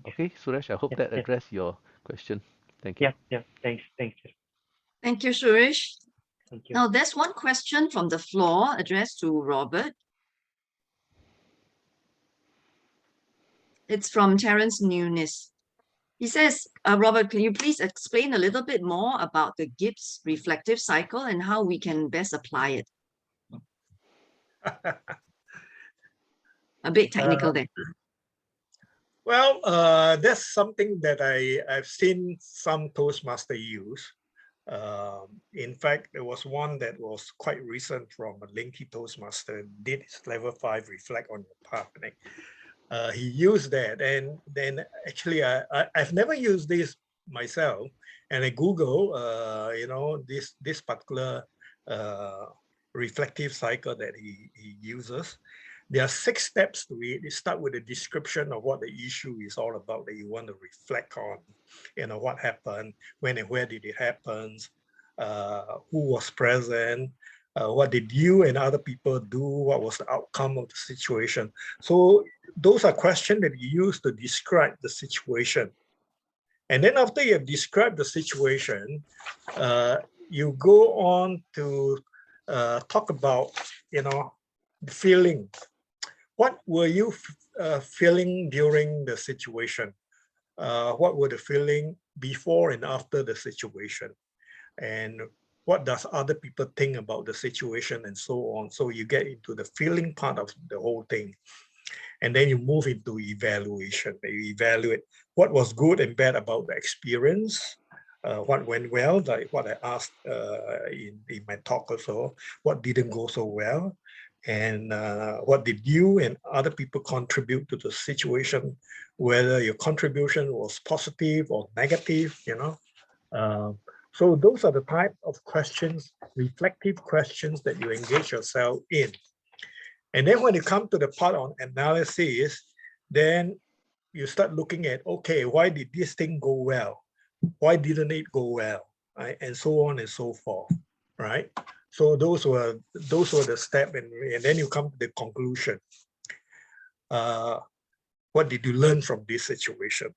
Okay, Suresh, I hope
Yeah,
that
yeah,
addressed your question. Thank you.
yeah, yeah. Thanks, thanks.
Thank you, Suresh.
Thank you.
Now, there's one question from the floor addressed to Robert. It's from Terence Nunes. He says, Robert, can you please explain a little bit more about the Gibbs reflective cycle and how we can best apply it? A bit technical there.
Well, that's something that I've seen some Toastmaster use. In fact, there was one that was quite recent from a Linky Toastmaster, did his level 5 reflect on your path. He used that, and then actually I've never used this myself, and I Google, this particular reflective cycle that he uses. There are 6 steps to it. You start with a description of what the issue is all about that you want to reflect on. What happened, when and where did it happen, who was present, what did you and other people do, what was the outcome of the situation. So those are questions that you use to describe the situation. And then after you have described the situation, you go on to talk about, the feeling. What were you feeling during the situation? What were the feeling before and after the situation? And what does other people think about the situation and so on? So you get into the feeling part of the whole thing. And then you move into evaluation. You evaluate what was good and bad about the experience, what went well, like what I asked in my talk also, what didn't go so well, and what did you and other people contribute to the situation, whether your contribution was positive or negative, So those are the type of questions, reflective questions that you engage yourself in. And then when you come to the part on analysis, then you start looking at, okay, why did this thing go well? Why didn't it go well? Right? And so on and so forth, right? So those were the steps, and then you come to the conclusion. What did you learn from this situation?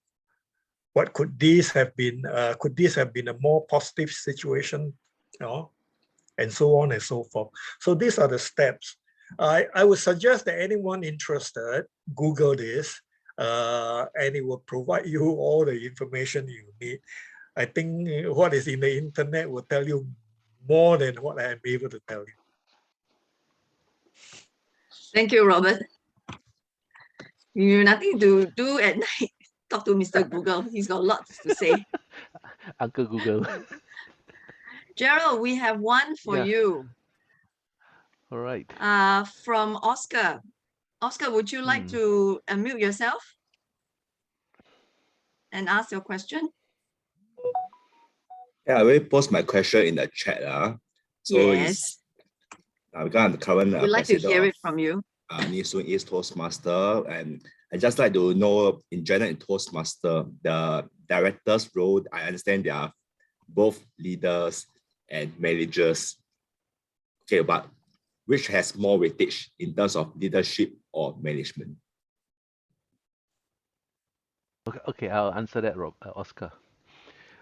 What could this have been? Could this have been a more positive situation? And so on and so forth. So these are the steps. I would suggest that anyone interested, Google this, and it will provide you all the information you need. I think what is in the internet will tell you more than what I am able to tell you.
Thank you, Robert. You have nothing to do at night. Talk to Mr. Google. He's got lots to say.
Uncle Google.
Gerald, we have one for
Yeah.
you.
All right.
From Oscar. Oscar, would you like to unmute yourself and ask your question?
Yeah, I will post my question in the chat. So
Yes.
I'm the current
We'd like to
president
hear
of
it from you.
Nee Soon East Toastmaster, and I just like to know in general in Toastmaster, the director's role. I understand they are both leaders and managers. Okay, but which has more weightage in terms of leadership or management?
Okay, I'll answer that, Oscar.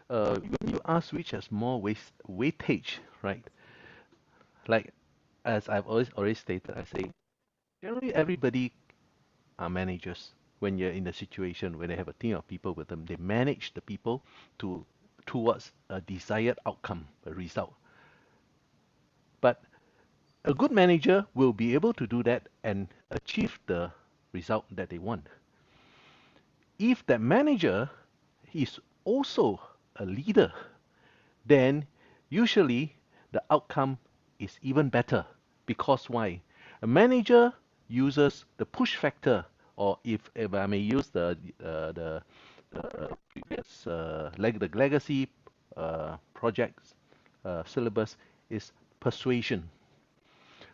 When you ask which has more weightage, right? Like, as I've already stated, I say, generally everybody are managers. When you're in a situation where they have a team of people with them, they manage the people towards a desired outcome, a result. But a good manager will be able to do that and achieve the result that they want. If that manager is also a leader, then usually the outcome is even better. Because why? A manager uses the push factor, or if I may use the previous the legacy projects syllabus, is persuasion.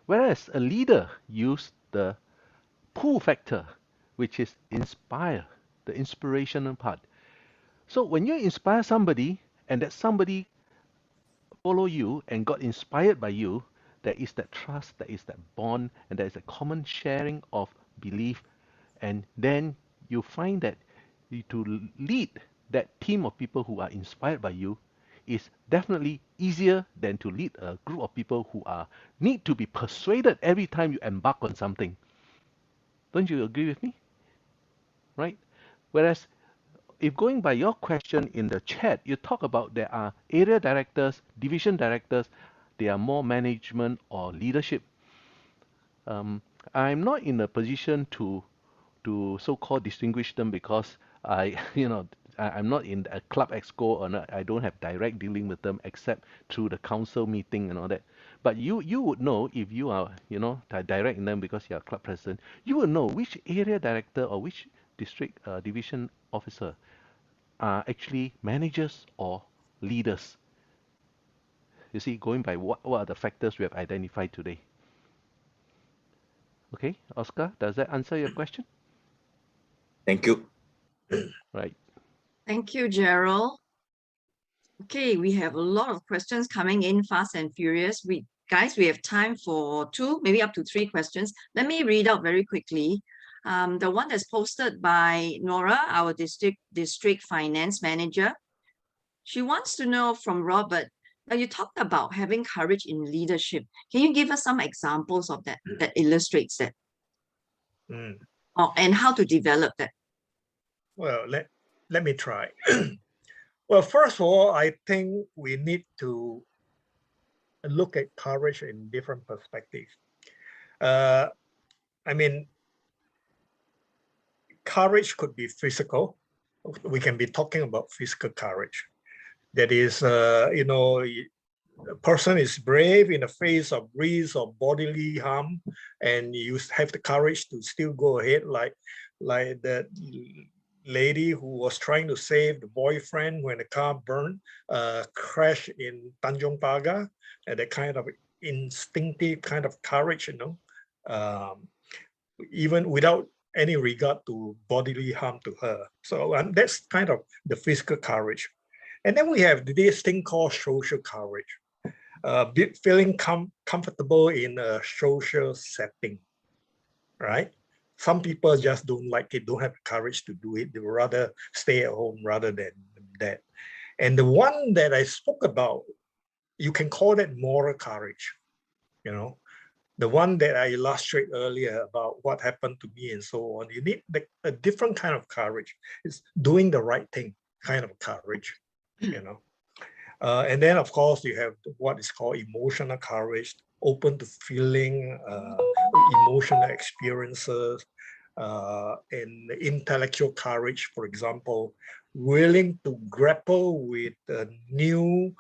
Whereas a leader uses the pull factor, which is inspire, the inspirational part. So when you inspire somebody and that somebody follow you and got inspired by you, there is that trust, there is that bond, and there is a common sharing of belief. And then you find that to lead that team of people who are inspired by you is definitely easier than to lead a group of people who are need to be persuaded every time you embark on something. Don't you agree with me? Right? Whereas if going by your question in the chat, you talk about there are area directors, division directors, they are more management or leadership. I'm not in a position to so-called distinguish them because I, I'm not in a club exco or not, I don't have direct dealing with them except through the council meeting and all that. But you would know if you are, direct in them because you are club president, you would know which area director or which district division officer are actually managers or leaders. You see, going by what are the factors we have identified today. Okay, Oscar, does that answer your question?
Thank you.
Right.
Thank you, Gerald. Okay, we have a lot of questions coming in fast and furious. Guys, we have time for 2, maybe up to 3 questions. Let me read out very quickly. The one that's posted by Nora, our district finance manager. She wants to know from Robert, now you talked about having courage in leadership. Can you give us some examples of that illustrates that? And how to develop that?
Well, let me try. Well, first of all, I think we need to look at courage in different perspectives. I mean, courage could be physical. We can be talking about physical courage. That is, a person is brave in the face of risk of bodily harm, and you have the courage to still go ahead, like that lady who was trying to save the boyfriend when the car burned, crashed in Tanjong Pagar, and that kind of instinctive kind of courage, even without any regard to bodily harm to her. So that's kind of the physical courage. And then we have this thing called social courage, feeling comfortable in a social setting, right? Some people just don't like it, don't have the courage to do it. They would rather stay at home rather than that. And the one that I spoke about, you can call that moral courage, the one that I illustrated earlier about what happened to me and so on. You need a different kind of courage. It's doing the right thing kind of courage, And then, of course, you have what is called emotional courage, open to feeling emotional experiences, and intellectual courage, for example, willing to grapple with a new,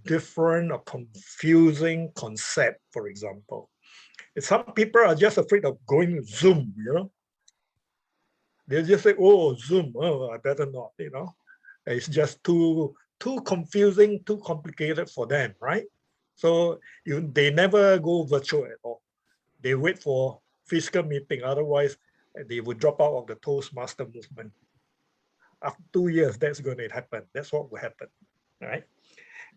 different or confusing concept, for example. Some people are just afraid of going Zoom, They just say, oh, Zoom, oh, I better not, It's just too confusing, too complicated for them, right? So they never go virtual at all. They wait for physical meeting, otherwise they would drop out of the Toastmaster movement. After 2 years, that's going to happen. That's what will happen, right?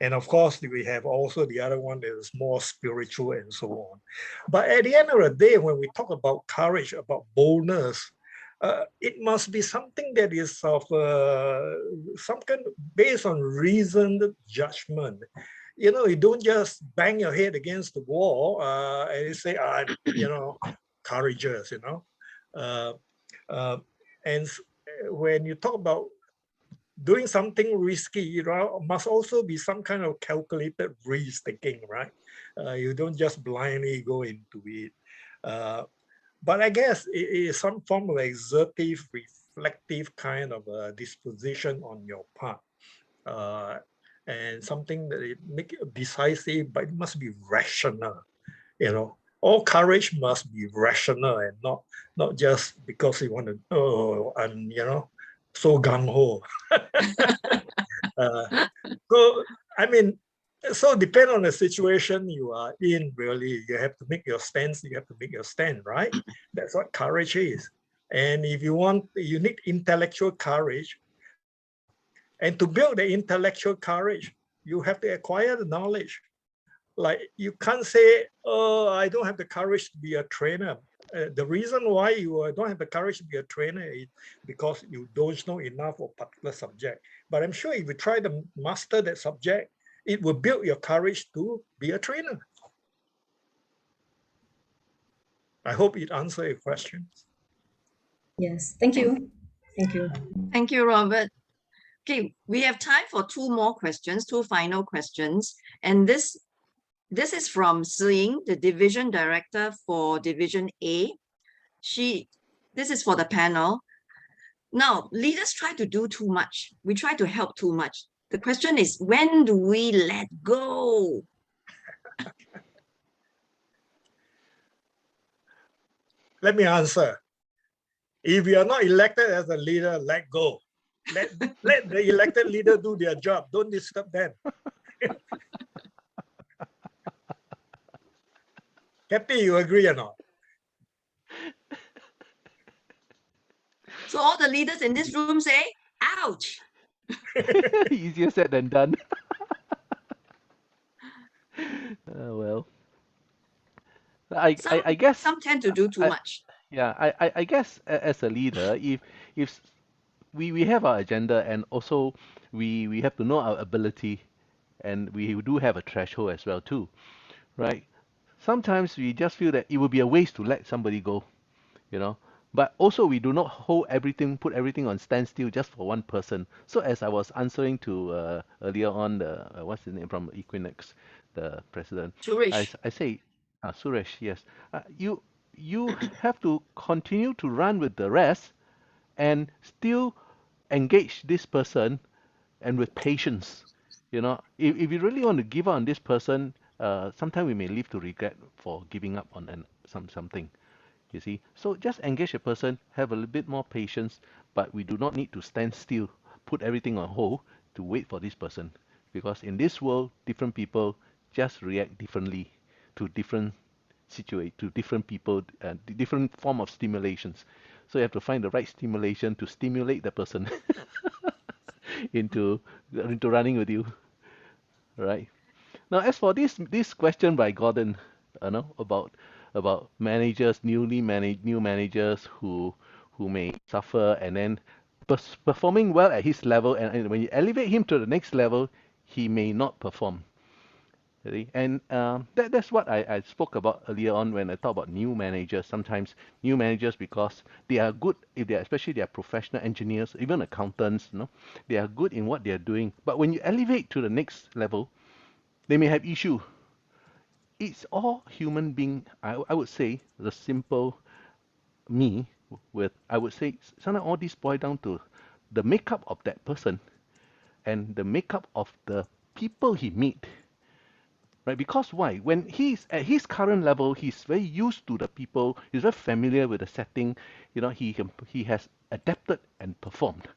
And of course, we have also the other one that is more spiritual and so on. But at the end of the day, when we talk about courage, about boldness, it must be something that is of some kind of based on reasoned judgment. You don't just bang your head against the wall and you say, I'm, courageous, and when you talk about doing something risky, must also be some kind of calculated risk taking, right? You don't just blindly go into it. But I guess it is some form of exertive, reflective kind of a disposition on your part. And something that it make it decisive, but it must be rational, All courage must be rational and not just because you want to, I'm, so gung-ho. So, I mean, So depend on the situation you are in, really. You have to make your stance, you have to make your stand, right? That's what courage is. And if you want, you need intellectual courage. And to build the intellectual courage, you have to acquire the knowledge. Like you can't say, oh, I don't have the courage to be a trainer. The reason why you don't have the courage to be a trainer is because you don't know enough of a particular subject. But I'm sure if you try to master that subject, it will build your courage to be a trainer. I hope it answers your questions.
Yes, thank you. Thank you.
Thank you, Robert. Okay, we have time for two more questions, two final questions. And this is from Siying, the Division Director for Division A. This is for the panel. Now, leaders try to do too much. We try to help too much. The question is, when do we let go?
Let me answer. If you are not elected as a leader, let go. Let the elected leader do their job. Don't disturb them. Kathy, you agree or not?
So all the leaders in this room say, ouch.
Easier said than done. Well, I guess
Some tend to do too much.
yeah, I guess as a leader, if we have our agenda, and also we have to know our ability, and we do have a threshold as well too, right? Sometimes we just feel that it would be a waste to let somebody go, you know. But also we do not put everything on standstill just for one person. So as I was answering to earlier on, the what's his name from Equinix, the president,
Suresh.
I say, Suresh, yes, you have to continue to run with the rest and still engage this person, and with patience. You know, if you really want to give up on this person, sometimes we may live to regret for giving up on something. You see, so just engage a person, have a little bit more patience, but we do not need to stand still, put everything on hold to wait for this person, because in this world, different people just react differently to different people, different form of stimulations. So you have to find the right stimulation to stimulate the person into running with you, right? Now, as for this question by Gordon, about managers, new managers who may suffer, and then performing well at his level, and when you elevate him to the next level, he may not perform. Really. And that's what I spoke about earlier on when I talked about new managers. Sometimes new managers, because they are good, especially they are professional engineers, even accountants, they are good in what they are doing. But when you elevate to the next level, they may have issue. It's all human being. I would say the simple me with I would say sometimes all this boil down to the makeup of that person and the makeup of the people he meet. Right? Because why? When he's at his current level, he's very used to the people. He's very familiar with the setting. He has adapted and performed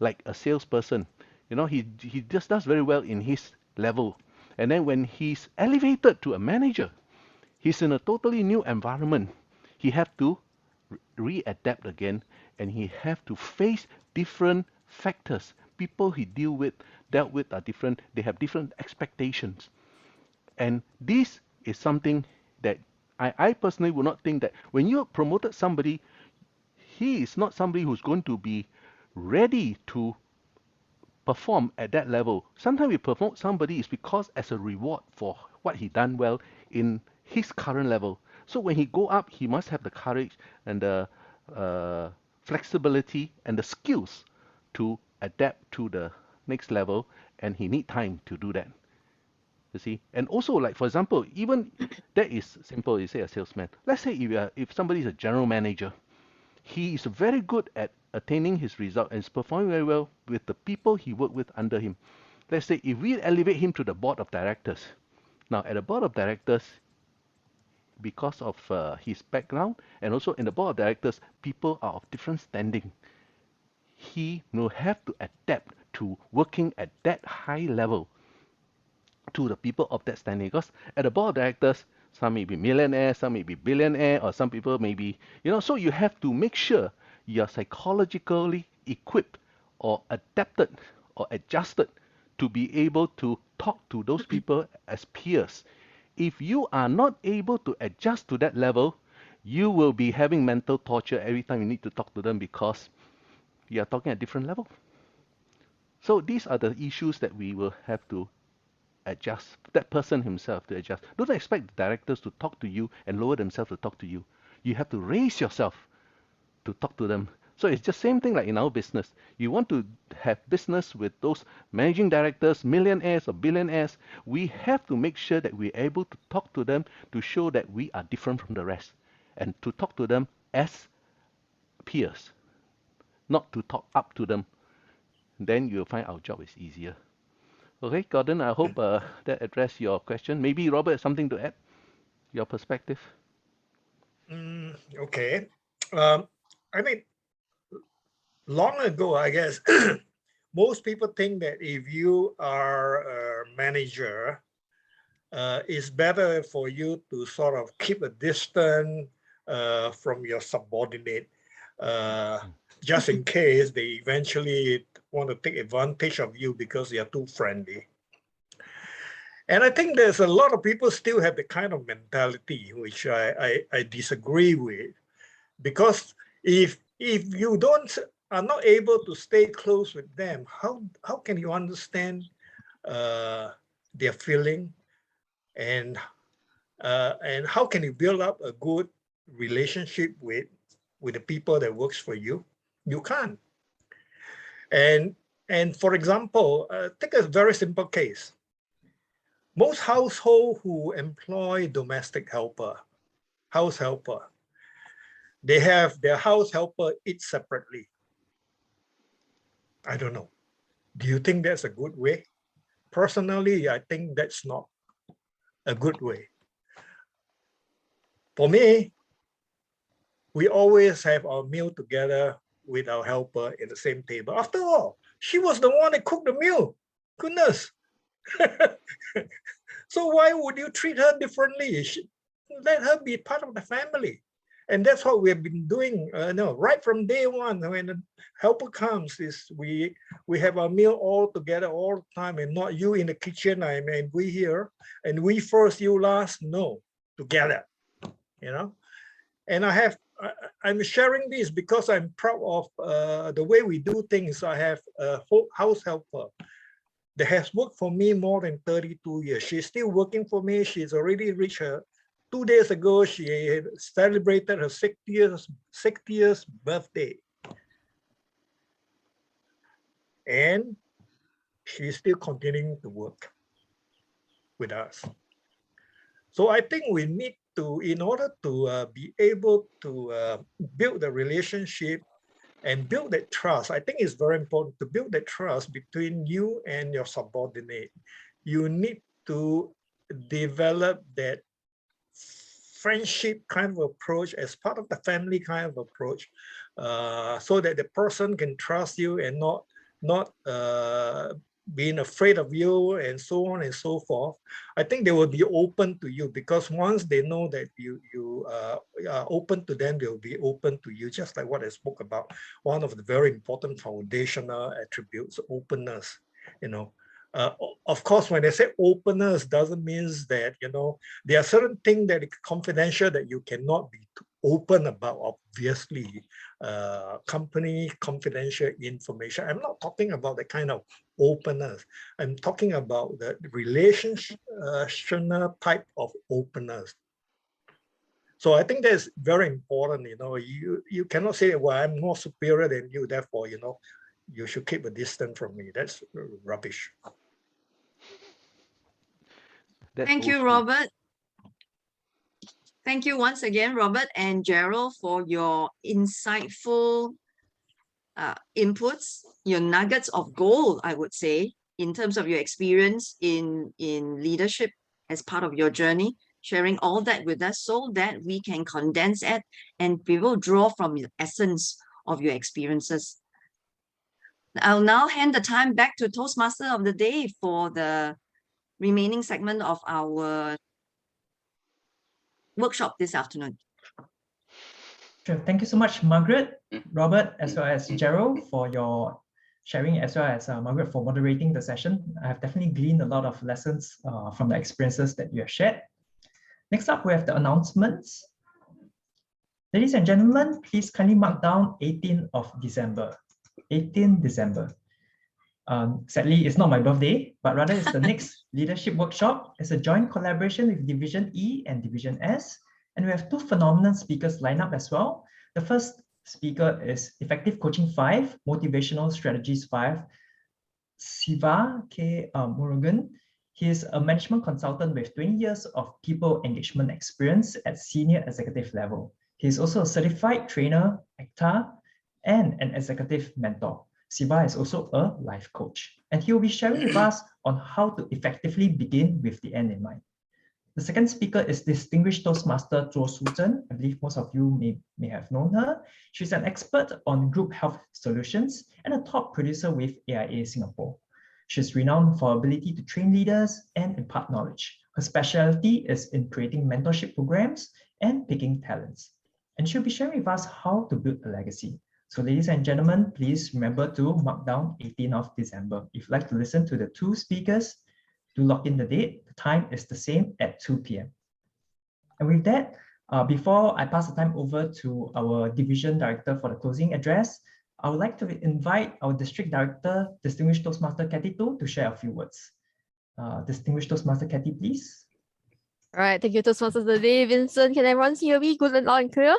like a salesperson. He just does very well in his level. And then when he's elevated to a manager, he's in a totally new environment. He have to readapt again, and he have to face different factors. People he dealt with are different. They have different expectations. And this is something that I personally would not think that when you promoted somebody, he is not somebody who's going to be ready to perform at that level. Sometimes we promote somebody is because as a reward for what he done well in his current level. So when he go up, he must have the courage and the flexibility and the skills to adapt to the next level, and he need time to do that. You see, and also, like for example, even that is simple. You say a salesman. Let's say if somebody is a general manager, he is very good at attaining his result and is performing very well with the people he work with under him. Let's say if we elevate him to the board of directors. Now, at the board of directors, because of his background, and also in the board of directors, people are of different standing. He will have to adapt to working at that high level to the people of that standing. Because at the board of directors, some may be millionaires, some may be billionaire, or some people may be, so you have to make sure you're psychologically equipped or adapted or adjusted to be able to talk to those people as peers. If you are not able to adjust to that level, you will be having mental torture every time you need to talk to them because you are talking at different level. So these are the issues that we will have to adjust, that person himself to adjust. Don't expect the directors to talk to you and lower themselves to talk to you. You have to raise yourself to talk to them. So it's just same thing like in our business. You want to have business with those managing directors, millionaires or billionaires, we have to make sure that we're able to talk to them to show that we are different from the rest and to talk to them as peers, not to talk up to them. Then you'll find our job is easier. Okay, Gordon, I hope that addressed your question. Maybe Robert, something to add? Your perspective?
Okay. I mean, long ago, I guess, most people think that if you are a manager, it's better for you to sort of keep a distance from your subordinate, just in case they eventually want to take advantage of you because you're too friendly. And I think there's a lot of people still have the kind of mentality which I disagree with, because if you are not able to stay close with them, how can you understand their feeling, and how can you build up a good relationship with the people that works for you? You can't. And for example, take a very simple case. Most households who employ domestic house helper, they have their house helper eat separately. I don't know. Do you think that's a good way? Personally, I think that's not a good way. For me, we always have our meal together with our helper in the same table. After all, she was the one that cooked the meal. Goodness. So why would you treat her differently? Let her be part of the family. And that's what we have been doing. Right from day one, when the helper comes, is we have our meal all together all the time, and not you in the kitchen, and we here, and we first, you last. No, together, And I'm sharing this because I'm proud of the way we do things. I have a house helper that has worked for me more than 32 years. She's still working for me. She's already reached her 2 days ago. She celebrated her 60th birthday. And she's still continuing to work with us. So I think we need to, in order to be able to build the relationship and build that trust, I think it's very important to build that trust between you and your subordinate. You need to develop that friendship kind of approach as part of the family kind of approach, so that the person can trust you and not being afraid of you, and so on and so forth. I think they will be open to you, because once they know that you are open to them, they will be open to you. Just like what I spoke about, one of the very important foundational attributes, openness. Of course, when I say openness, doesn't mean that there are certain things that are confidential that you cannot be open about. Obviously, company confidential information. I'm not talking about the kind of openness. I'm talking about the relational type of openness. So I think that's very important. You cannot say, well, I'm more superior than you, therefore you should keep a distance from me. That's rubbish.
Thank you, Robert. Thank you once again, Robert and Gerald, for your insightful inputs, your nuggets of gold, I would say, in terms of your experience in leadership as part of your journey, sharing all that with us so that we can condense it and we will draw from the essence of your experiences. I'll now hand the time back to Toastmaster of the Day for the remaining segment of our workshop this afternoon.
Sure. Thank you so much, Margaret, Robert, as well as Gerald, for your sharing, as well as Margaret for moderating the session. I have definitely gleaned a lot of lessons from the experiences that you have shared. Next up, we have the announcements. Ladies and gentlemen, please kindly mark down 18th of December. 18th December. Sadly, it's not my birthday, but rather it's the next leadership workshop. It's a joint collaboration with Division E and Division S. And we have two phenomenal speakers lined up as well. The first speaker is Effective Coaching 5, Motivational Strategies 5, Siva K. Murugan. He is a management consultant with 20 years of people engagement experience at senior executive level. He is also a certified trainer, actor, and an executive mentor. Siva is also a life coach, and he will be sharing with us on how to effectively begin with the end in mind. The second speaker is distinguished Toastmaster Zhuo Suzhen. I believe most of you may have known her. She's an expert on group health solutions and a top producer with AIA Singapore. She's renowned for her ability to train leaders and impart knowledge. Her specialty is in creating mentorship programs and picking talents. And she'll be sharing with us how to build a legacy. So ladies and gentlemen, please remember to mark down 18th of December. If you'd like to listen to the two speakers, to lock in the date. The time is the same at 2 p.m. And with that, before I pass the time over to our division director for the closing address, I would like to invite our district director, Distinguished Toastmaster Cathy To share a few words. Distinguished Toastmaster Cathy, please.
All right, thank you, Toastmasters of the day. Vincent, can everyone hear me good and loud and clear?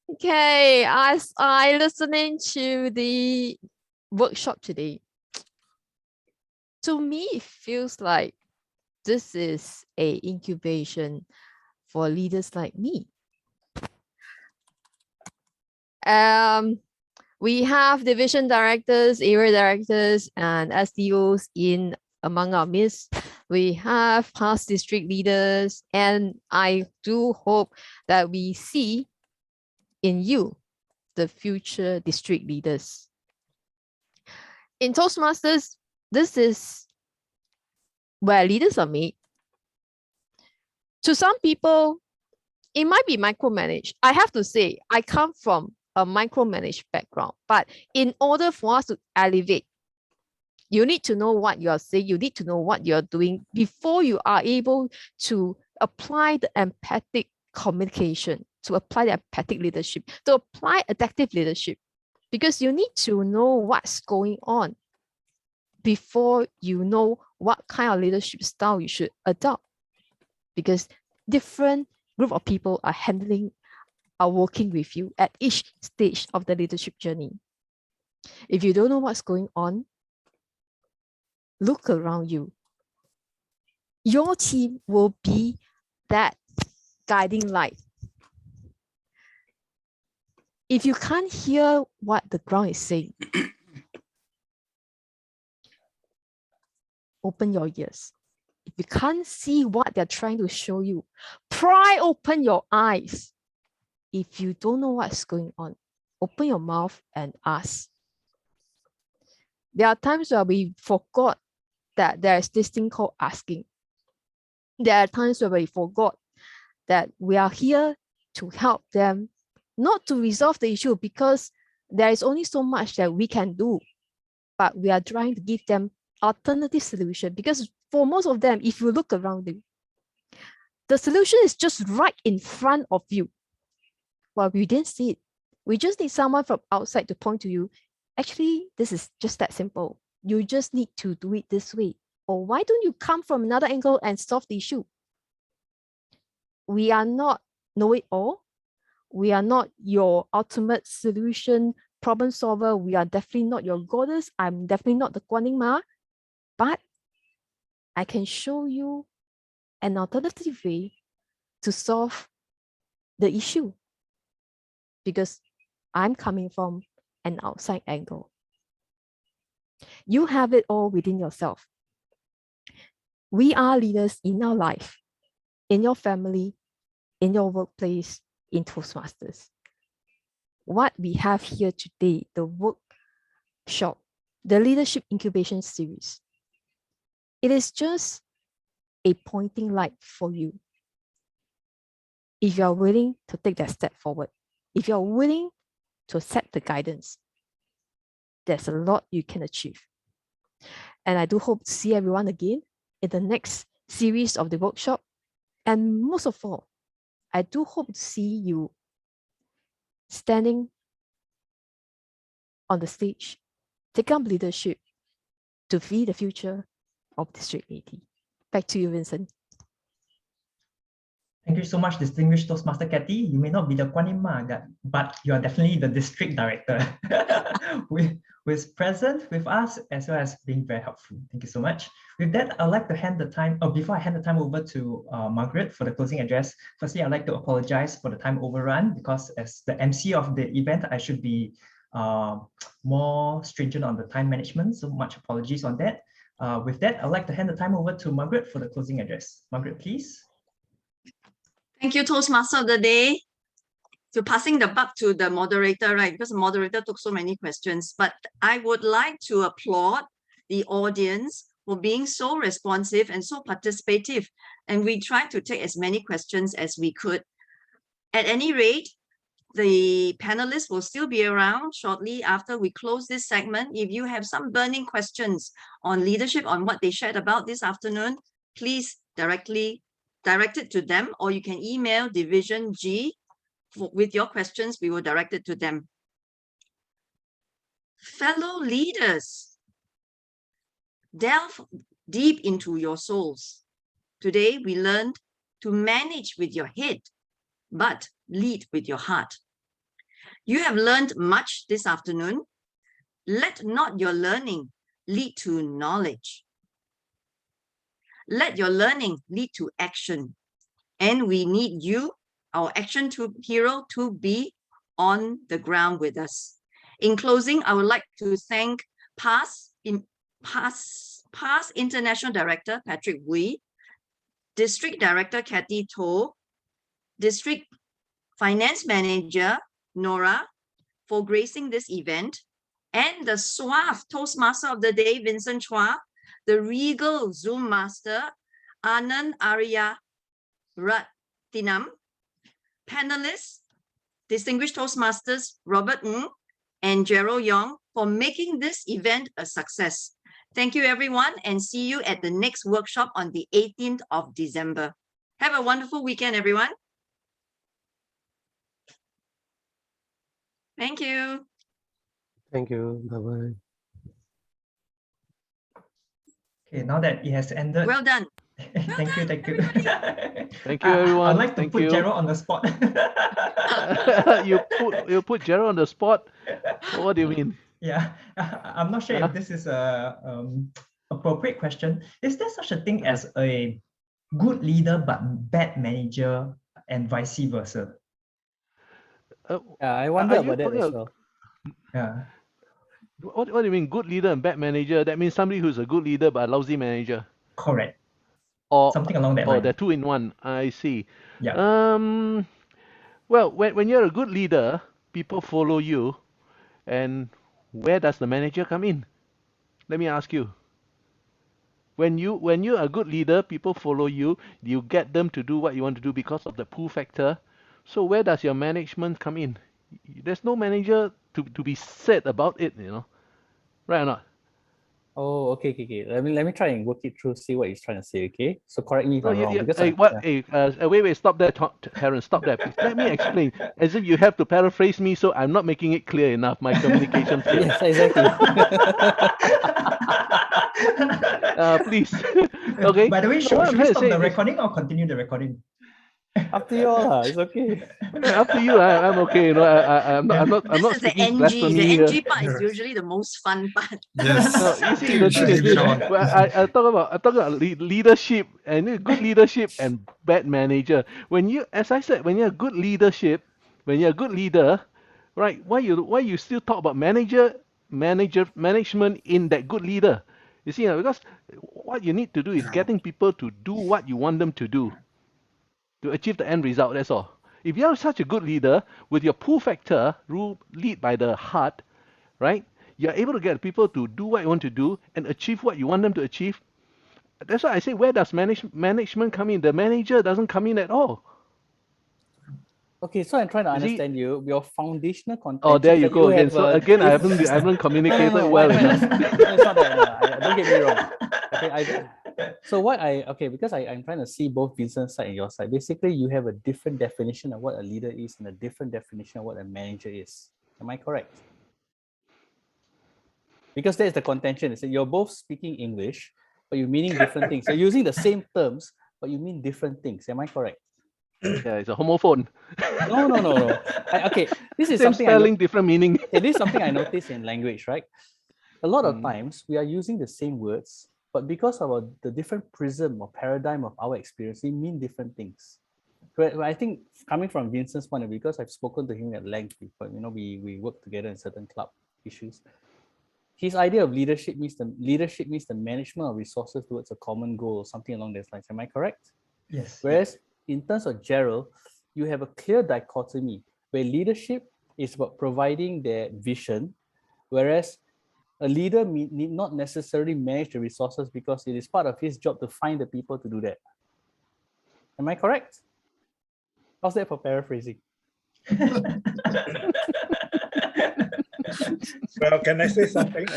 Okay, as I listening to the workshop today, to me, it feels like this is a incubation for leaders like me. We have division directors, area directors, and SDOs in among our midst. We have past district leaders, and I do hope that we see in you the future district leaders. In Toastmasters, this is where leaders are made. To some people, it might be micromanaged. I have to say, I come from a micromanaged background, but in order for us to elevate, you need to know what you are saying, you need to know what you're doing before you are able to apply the empathic communication, to apply the empathic leadership, to apply adaptive leadership, because you need to know what's going on before you know what kind of leadership style you should adopt, because different group of people are working with you at each stage of the leadership journey. If you don't know what's going on, look around you. Your team will be that guiding light. If you can't hear what the ground is saying, open your ears. If you can't see what they're trying to show you, pry open your eyes. If you don't know what's going on, open your mouth and ask. There are times where we forgot that there is this thing called asking. There are times where we forgot that we are here to help them, not to resolve the issue, because there is only so much that we can do, but we are trying to give them alternative solution, because for most of them, if you look around you, the solution is just right in front of you. Well, we didn't see it. We just need someone from outside to point to you. Actually, this is just that simple. You just need to do it this way. Or why don't you come from another angle and solve the issue? We are not know-it-all. We are not your ultimate solution problem solver. We are definitely not your goddess. I'm definitely not the Guan Ning Ma. But I can show you an alternative way to solve the issue, because I'm coming from an outside angle. You have it all within yourself. We are leaders in our life, in your family, in your workplace, in Toastmasters. What we have here today, the workshop, the Leadership Incubation Series, It is just a pointing light for you. If you are willing to take that step forward, if you are willing to set the guidance, there's a lot you can achieve. And I do hope to see everyone again in the next series of the workshop. And most of all, I do hope to see you standing on the stage, take up leadership to be the future of District 80. Back to you, Vincent.
Thank you so much, distinguished Toastmaster Cathy. You may not be the Kuan Yin Ma, but you are definitely the district director with present with us, as well as being very helpful. Thank you so much. With that, I'd like to hand the time, before I hand the time over to Margaret for the closing address, firstly, I'd like to apologize for the time overrun, because as the MC of the event, I should be more stringent on the time management. So much apologies on that. With that, I'd like to hand the time over to Margaret for the closing address. Margaret, please.
Thank you, Toastmaster of the Day. So passing the buck to the moderator, right? Because the moderator took so many questions. But I would like to applaud the audience for being so responsive and so participative. And we tried to take as many questions as we could. At any rate, the panelists will still be around shortly after we close this segment. If you have some burning questions on leadership, on what they shared about this afternoon, please direct it to them, or you can email Division G with your questions. We will direct it to them. Fellow leaders, delve deep into your souls. Today, we learned to manage with your head, but lead with your heart. You have learned much this afternoon. Let not your learning lead to knowledge. Let your learning lead to action. And we need you, our action hero, to be on the ground with us. In closing, I would like to thank past International Director Patrick Wee, District Director Cathy To, District Finance Manager Nora for gracing this event, and the suave Toastmaster of the Day, Vincent Chua, the regal Zoom Master, Anand Arya Rathinam, panelists, distinguished Toastmasters Robert Ng and Gerald Yong for making this event a success. Thank you, everyone, and see you at the next workshop on the 18th of December. Have a wonderful weekend, everyone. Thank you.
Thank you. Bye-bye.
Okay, now that it has ended.
Well done.
Thank you.
Thank you, everyone.
I'd like to
Thank
put
you.
Gerald on the spot.
you put Gerald on the spot. What do you mean?
Yeah, I'm not sure if this is a appropriate question. Is there such a thing as a good leader but bad manager, and vice versa?
Yeah, I wonder about that as well.
Yeah.
What do you mean, good leader and bad manager? That means somebody who's a good leader but a lousy manager.
Correct.
Or
something along that line.
They're two in one. I see.
Yeah.
Well, when you're a good leader, people follow you, and where does the manager come in? Let me ask you. When you're a good leader, people follow you. You get them to do what you want to do because of the pull factor. So where does your management come in? There's no manager to be said about it, right or not?
Oh, okay. Let me try and work it through, see what he's trying to say. Okay, so correct me if I'm wrong. Because
wait, stop there, Terence, stop there, please. Let me explain. As if you have to paraphrase me, so I'm not making it clear enough. My communication skills.
Yes, exactly.
Please. Okay.
By the way, should we stop the recording or continue the recording?
Up to you all, it's okay.
Up to you. I'm okay. I'm not speaking blasphemy.
The NG part is usually the most fun part.
Yes.
No, you see, the thing is this. I talk about leadership and good leadership and bad manager. As I said, when you're a good leadership, when you're a good leader, right? Why you still talk about management in that good leader? You see, because what you need to do is getting people to do what you want them to do, to achieve the end result. That's all. If you're such a good leader with your pull factor, lead by the heart, right? You're able to get people to do what you want to do and achieve what you want them to achieve. That's why I say, where does management come in? The manager doesn't come in at all.
Okay, so I'm trying to
You see?
understand you. Your foundational contention.
Oh, there you
that
go again.
have
So
a
again, I
diff-
haven't communicated
No,
well
what I'm
enough.
trying to, no, it's not that. No, don't get me wrong. Okay, so what because I'm trying to see both Vincent's side and your side. Basically, you have a different definition of what a leader is and a different definition of what a manager is. Am I correct? Because there's the contention. Is that you're both speaking English, but you're meaning different things. You're using the same terms, but you mean different things. Am I correct?
Yeah, it's a homophone.
No. Okay, this is
Same
something I know.
spelling, different meaning.
Okay, this is something I noticed in language, right? A lot of
Mm.
times we are using the same words, but because of the different prism or paradigm of our experience, we mean different things. But I think coming from Vincent's point of view, because I've spoken to him at length before, we work together in certain club issues. His idea of leadership means the management of resources towards a common goal or something along those lines. Am I correct?
Yes.
Whereas in terms of Gerald, you have a clear dichotomy where leadership is about providing their vision, whereas a leader need not necessarily manage the resources because it is part of his job to find the people to do that. Am I correct? How's that for paraphrasing?
Well, can I say something?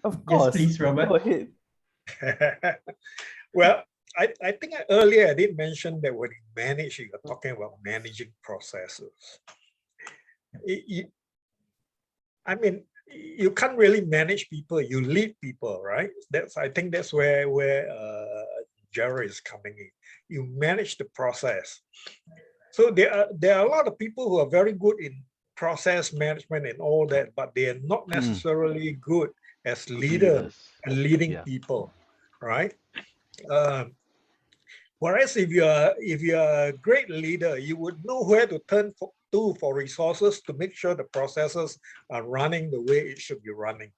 Of course.
Yes, please, Robert.
Go ahead.
Well, I think earlier I did mention that when you manage, you're talking about managing processes. I mean, you can't really manage people, you lead people, right? I think that's where Jared is coming in. You manage the process. So there are a lot of people who are very good in process management and all that, but they are not necessarily good as leaders and leading people, right? Whereas if you're a great leader, you would know where to turn for resources to make sure the processes are running the way it should be running.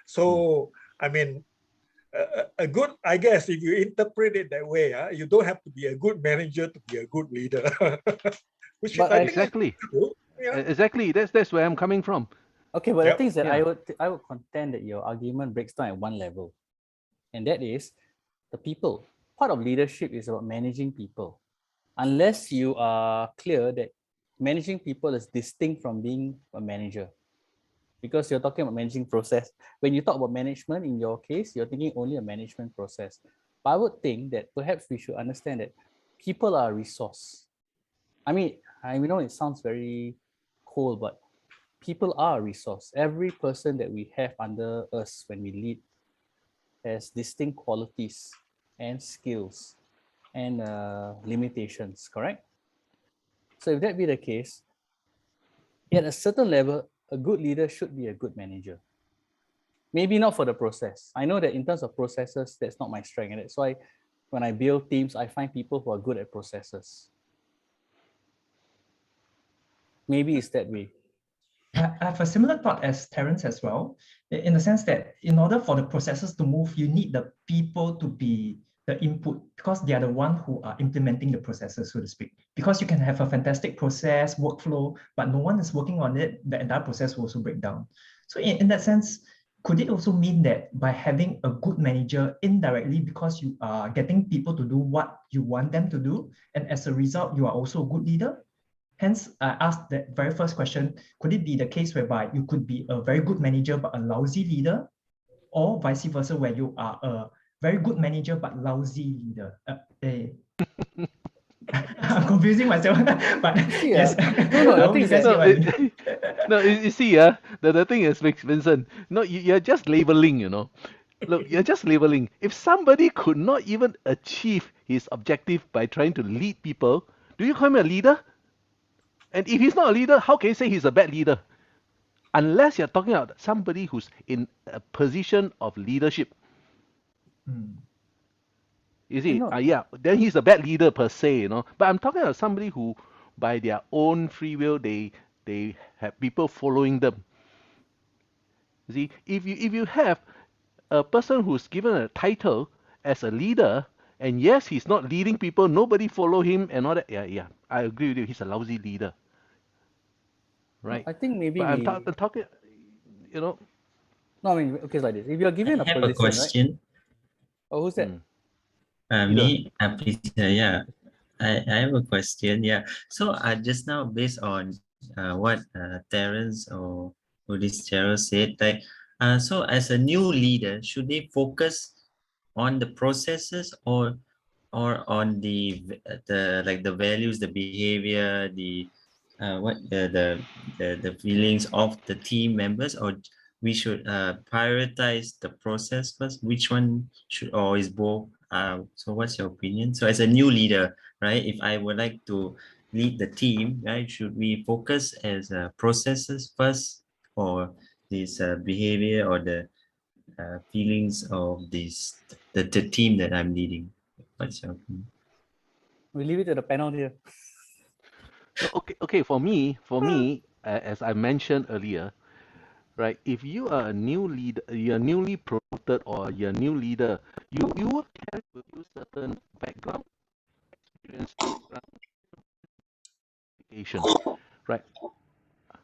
So, I mean, a good, I guess, if you interpret it that way, you don't have to be a good manager to be a good leader. Which
But
I think
exactly.
is true. Yeah.
Exactly. That's where I'm coming from.
Okay, but the thing is that
Yeah.
I would contend that your argument breaks down at one level, and that is the people. Part of leadership is about managing people. Unless you are clear that managing people is distinct from being a manager, because you're talking about managing process. When you talk about management, in your case, you're thinking only a management process. But I would think that perhaps we should understand that people are a resource. I mean, I know it sounds very cold, but people are a resource. Every person that we have under us when we lead has distinct qualities and skills and limitations, correct? So if that be the case, at a certain level, a good leader should be a good manager. Maybe not for the process. I know that in terms of processes, that's not my strength. And that's why when I build teams, I find people who are good at processes. Maybe it's that way.
I have a similar thought as Terence as well, in the sense that in order for the processes to move, you need the people to be the input, because they are the one who are implementing the processes, so to speak. Because you can have a fantastic process, workflow, but no one is working on it, the entire process will also break down. So in that sense, could it also mean that by having a good manager indirectly, because you are getting people to do what you want them to do, and as a result, you are also a good leader? Hence, I asked that very first question, could it be the case whereby you could be a very good manager but a lousy leader, or vice versa, where you are a very good manager but lousy leader? I'm confusing myself, but yes,
No,
I
the
hope
thing
you
is
guys
that-
get what I mean.
No, you see, the thing is, Vincent, no, you're just labeling, Look, you're just labeling. If somebody could not even achieve his objective by trying to lead people, do you call him a leader? And if he's not a leader, how can you say he's a bad leader? Unless you're talking about somebody who's in a position of leadership. You see, yeah, then he's a bad leader per se, But I'm talking about somebody who, by their own free will, they have people following them. You see, if you have a person who's given a title as a leader, and yes, he's not leading people, nobody follow him and all that. Yeah, I agree with you. He's a lousy leader, right?
I think maybe
but I'm talking,
No, I mean, okay, it's like this. If you're given a
I have a
position, right?
question.
Oh, who's that?
Me, please, yeah. I have a question. Yeah. So just now, based on what Terence or this Gerald said, like, so as a new leader, should they focus on the processes or on the like the values, the behavior, the what the feelings of the team members, or we should prioritize the process first? Which one should, or is both? So what's your opinion? So as a new leader, right, if I would like to lead the team, right, should we focus as processes first, or this behavior or the feelings of the team that I'm leading? What's your opinion?
We leave it to the panel here.
No, okay. For me, as I mentioned earlier, right? If you are a new leader, you're newly promoted, or you're a new leader, you will carry with you certain background, experience, education, right?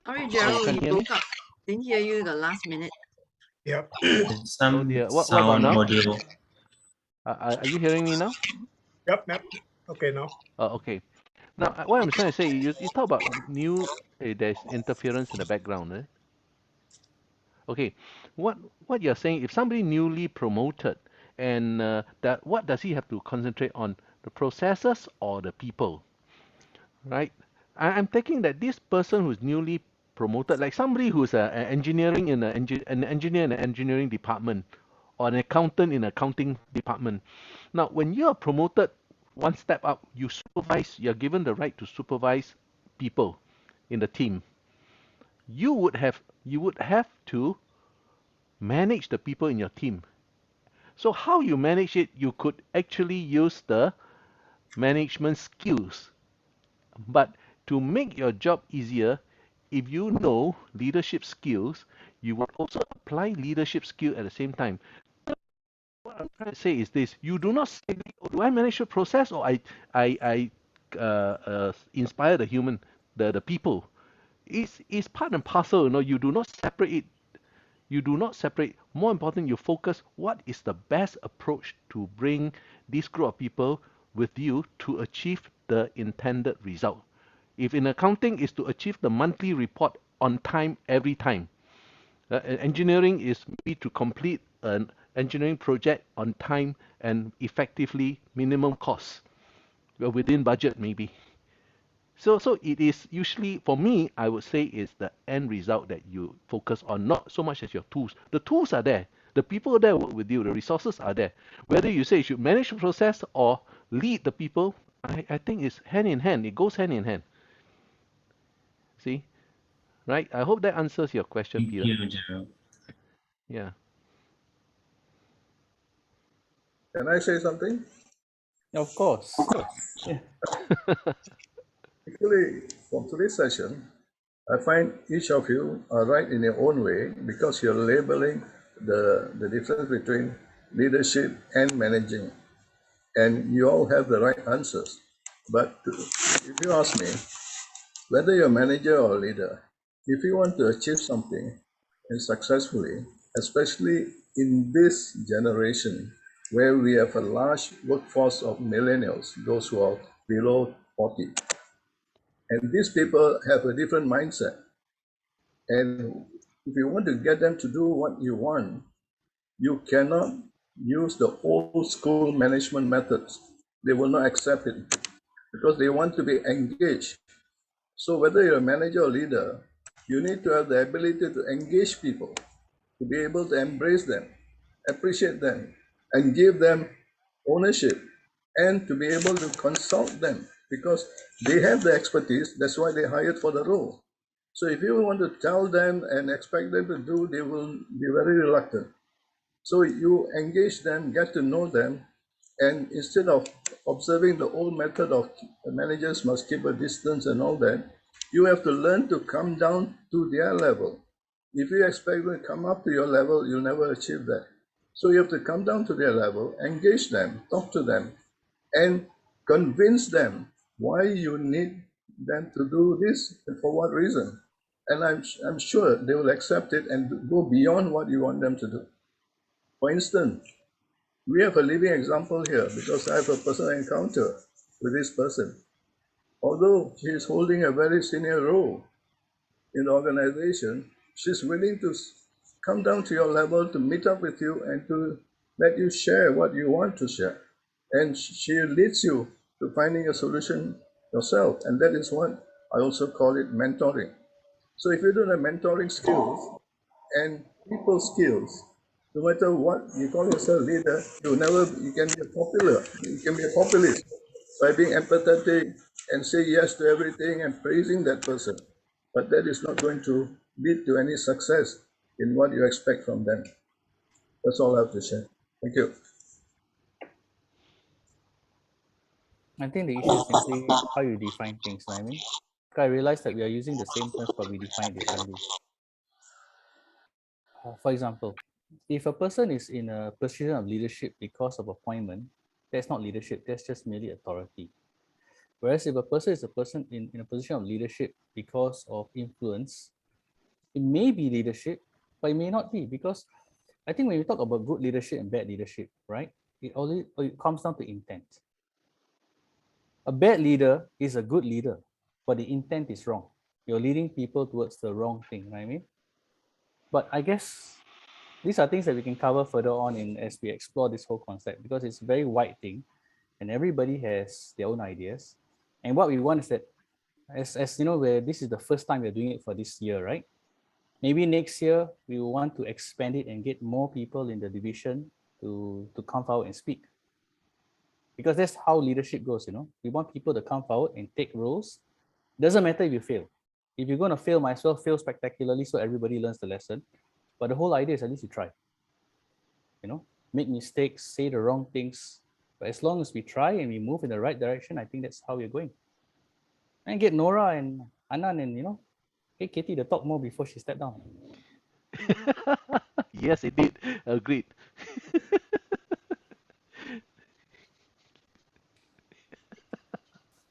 Sorry,
Oh,
Gerald,
can
you
you hear me?
broke up. Didn't hear you the last minute.
Yep.
Some
Oh dear. What about
sound
now?
audio.
Are you hearing me now?
Yep. Yep. Okay, now.
Okay. Now, what I'm trying to say, you talk about new, there's interference in the background, eh? Okay, what you're saying, if somebody newly promoted, and that what does he have to concentrate on, the processes or the people, right? I'm thinking that this person who's newly promoted, like somebody who's a engineering in an engineer in an engineering department, or an accountant in an accounting department. Now, when you are promoted one step up, you're given the right to supervise people in the team. You would have to manage the people in your team. So how you manage it, you could actually use the management skills. But to make your job easier, if you know leadership skills, you would also apply leadership skill at the same time. What I'm trying to say is this: you do not say, oh, "Do I manage the process, or I inspire the human, the people?" It's part and parcel. You do not separate it. You do not separate. More important, you focus what is the best approach to bring this group of people with you to achieve the intended result. If in accounting is to achieve the monthly report on time every time, engineering is maybe to complete an engineering project on time and effectively, minimum cost, within budget maybe. So it is usually, for me, I would say it's the end result that you focus on, not so much as your tools. The tools are there. The people there work with you. The resources are there. Whether you say you should manage the process or lead the people, I think it's hand in hand. It goes hand in hand. See? Right? I hope that answers your question,
Thank
Peter.
you, Gerald.
Yeah.
Can I say something?
Of course. Yeah.
Actually, from today's session, I find each of you are right in your own way because you're labeling the difference between leadership and managing. And you all have the right answers. But if you ask me, whether you're a manager or a leader, if you want to achieve something and successfully, especially in this generation where we have a large workforce of millennials, those who are below 40, and these people have a different mindset. And if you want to get them to do what you want, you cannot use the old school management methods. They will not accept it because they want to be engaged. So whether you're a manager or leader, you need to have the ability to engage people, to be able to embrace them, appreciate them, and give them ownership, and to be able to consult them because they have the expertise. That's why they hired for the role. So if you want to tell them and expect them to do, they will be very reluctant. So you engage them, get to know them, and instead of observing the old method of managers must keep a distance and all that, you have to learn to come down to their level. If you expect them to come up to your level, you'll never achieve that. So you have to come down to their level, engage them, talk to them, and convince them why you need them to do this and for what reason. And I'm sure they will accept it and go beyond what you want them to do. For instance, We have a living example here because I have a personal encounter with this person. Although she is holding a very senior role in the organization, she's willing to come down to your level to meet up with you and to let you share what you want to share. And she leads you to finding a solution yourself. And that is what I also call it mentoring. So if you don't have mentoring skills and people skills, no matter what you call yourself leader, you can be a popular, you can be a populist by being empathetic and say yes to everything and praising that person. But that is not going to lead to any success in what you expect from them. That's all I have to say. Thank you.
I think the issue is simply how you define things. I mean, I realize that we are using the same terms, but we define it differently. For example, if a person is in a position of leadership because of appointment, that's not leadership, that's just merely authority. Whereas if a person is in a position of leadership because of influence, it may be leadership, but it may not be, because I think when we talk about good leadership and bad leadership, right, it comes down to intent. A bad leader is a good leader, but the intent is wrong. You're leading people towards the wrong thing, right? I mean, but I guess these are things that we can cover further on as we explore this whole concept, because it's a very wide thing and everybody has their own ideas. And what we want is that, as you know, where this is the first time we're doing it for this year, right? Maybe next year we will want to expand it and get more people in the division to come forward and speak. Because that's how leadership goes, you know. We want people to come forward and take roles. Doesn't matter if you fail. If you're going to fail, might as well fail spectacularly so everybody learns the lesson. But the whole idea is at least you try. You know, make mistakes, say the wrong things. But as long as we try and we move in the right direction, I think that's how we're going. And get Nora and Anan and, you know, hey, Katie to talk more before she stepped down.
Yes, indeed. Agreed.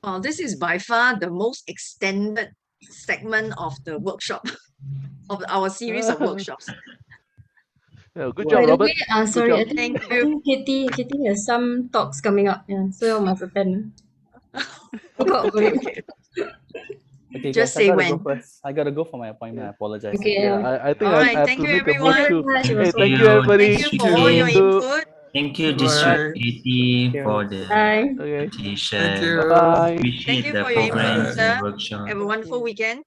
Well, this is by far the most extended segment of the workshop, of our series of workshops.
Good job,
By the
Robert.
way,
Good
sorry,
job.
Thank
I think Katie has some talks coming up. Yeah, so you might prepare.
Okay.
Okay,
Just
guys,
say
I gotta
when.
go first. I gotta go for my appointment. I apologize.
Okay.
Yeah, I think
All right,
I have
thank
to
you,
make a
everyone.
move too.
Thank you
Hey,
very
thank
much.
you, everybody.
Thank you for all your input.
Thank you,
Bye.
District 80, for the
Bye.
Okay.
Thank
presentation.
you.
Bye-bye.
Thank
Appreciate
you
the
for your input,
programs
Lisa.
and workshop.
Have a wonderful weekend.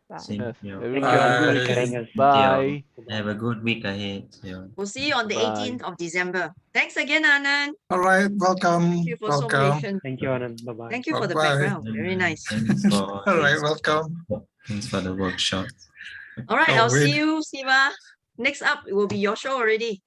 Bye.
Same
Yes,
to you.
Thank
everyone
you
have a
for
good
sharing
weekend.
us.
Bye.
Have a good week ahead. So.
We'll see you on the
Bye.
18th of December. Thanks again, Anand.
All right. Welcome.
Thank you for so
Welcome.
patient.
Thank you, Anand. Bye-bye.
Thank you for the
Bye-bye.
background. Very nice.
Thanks for
All right.
this.
Welcome.
Thanks for the workshop.
All right,
Oh,
I'll see
wait.
you, Siva. Next up, it will be your show already.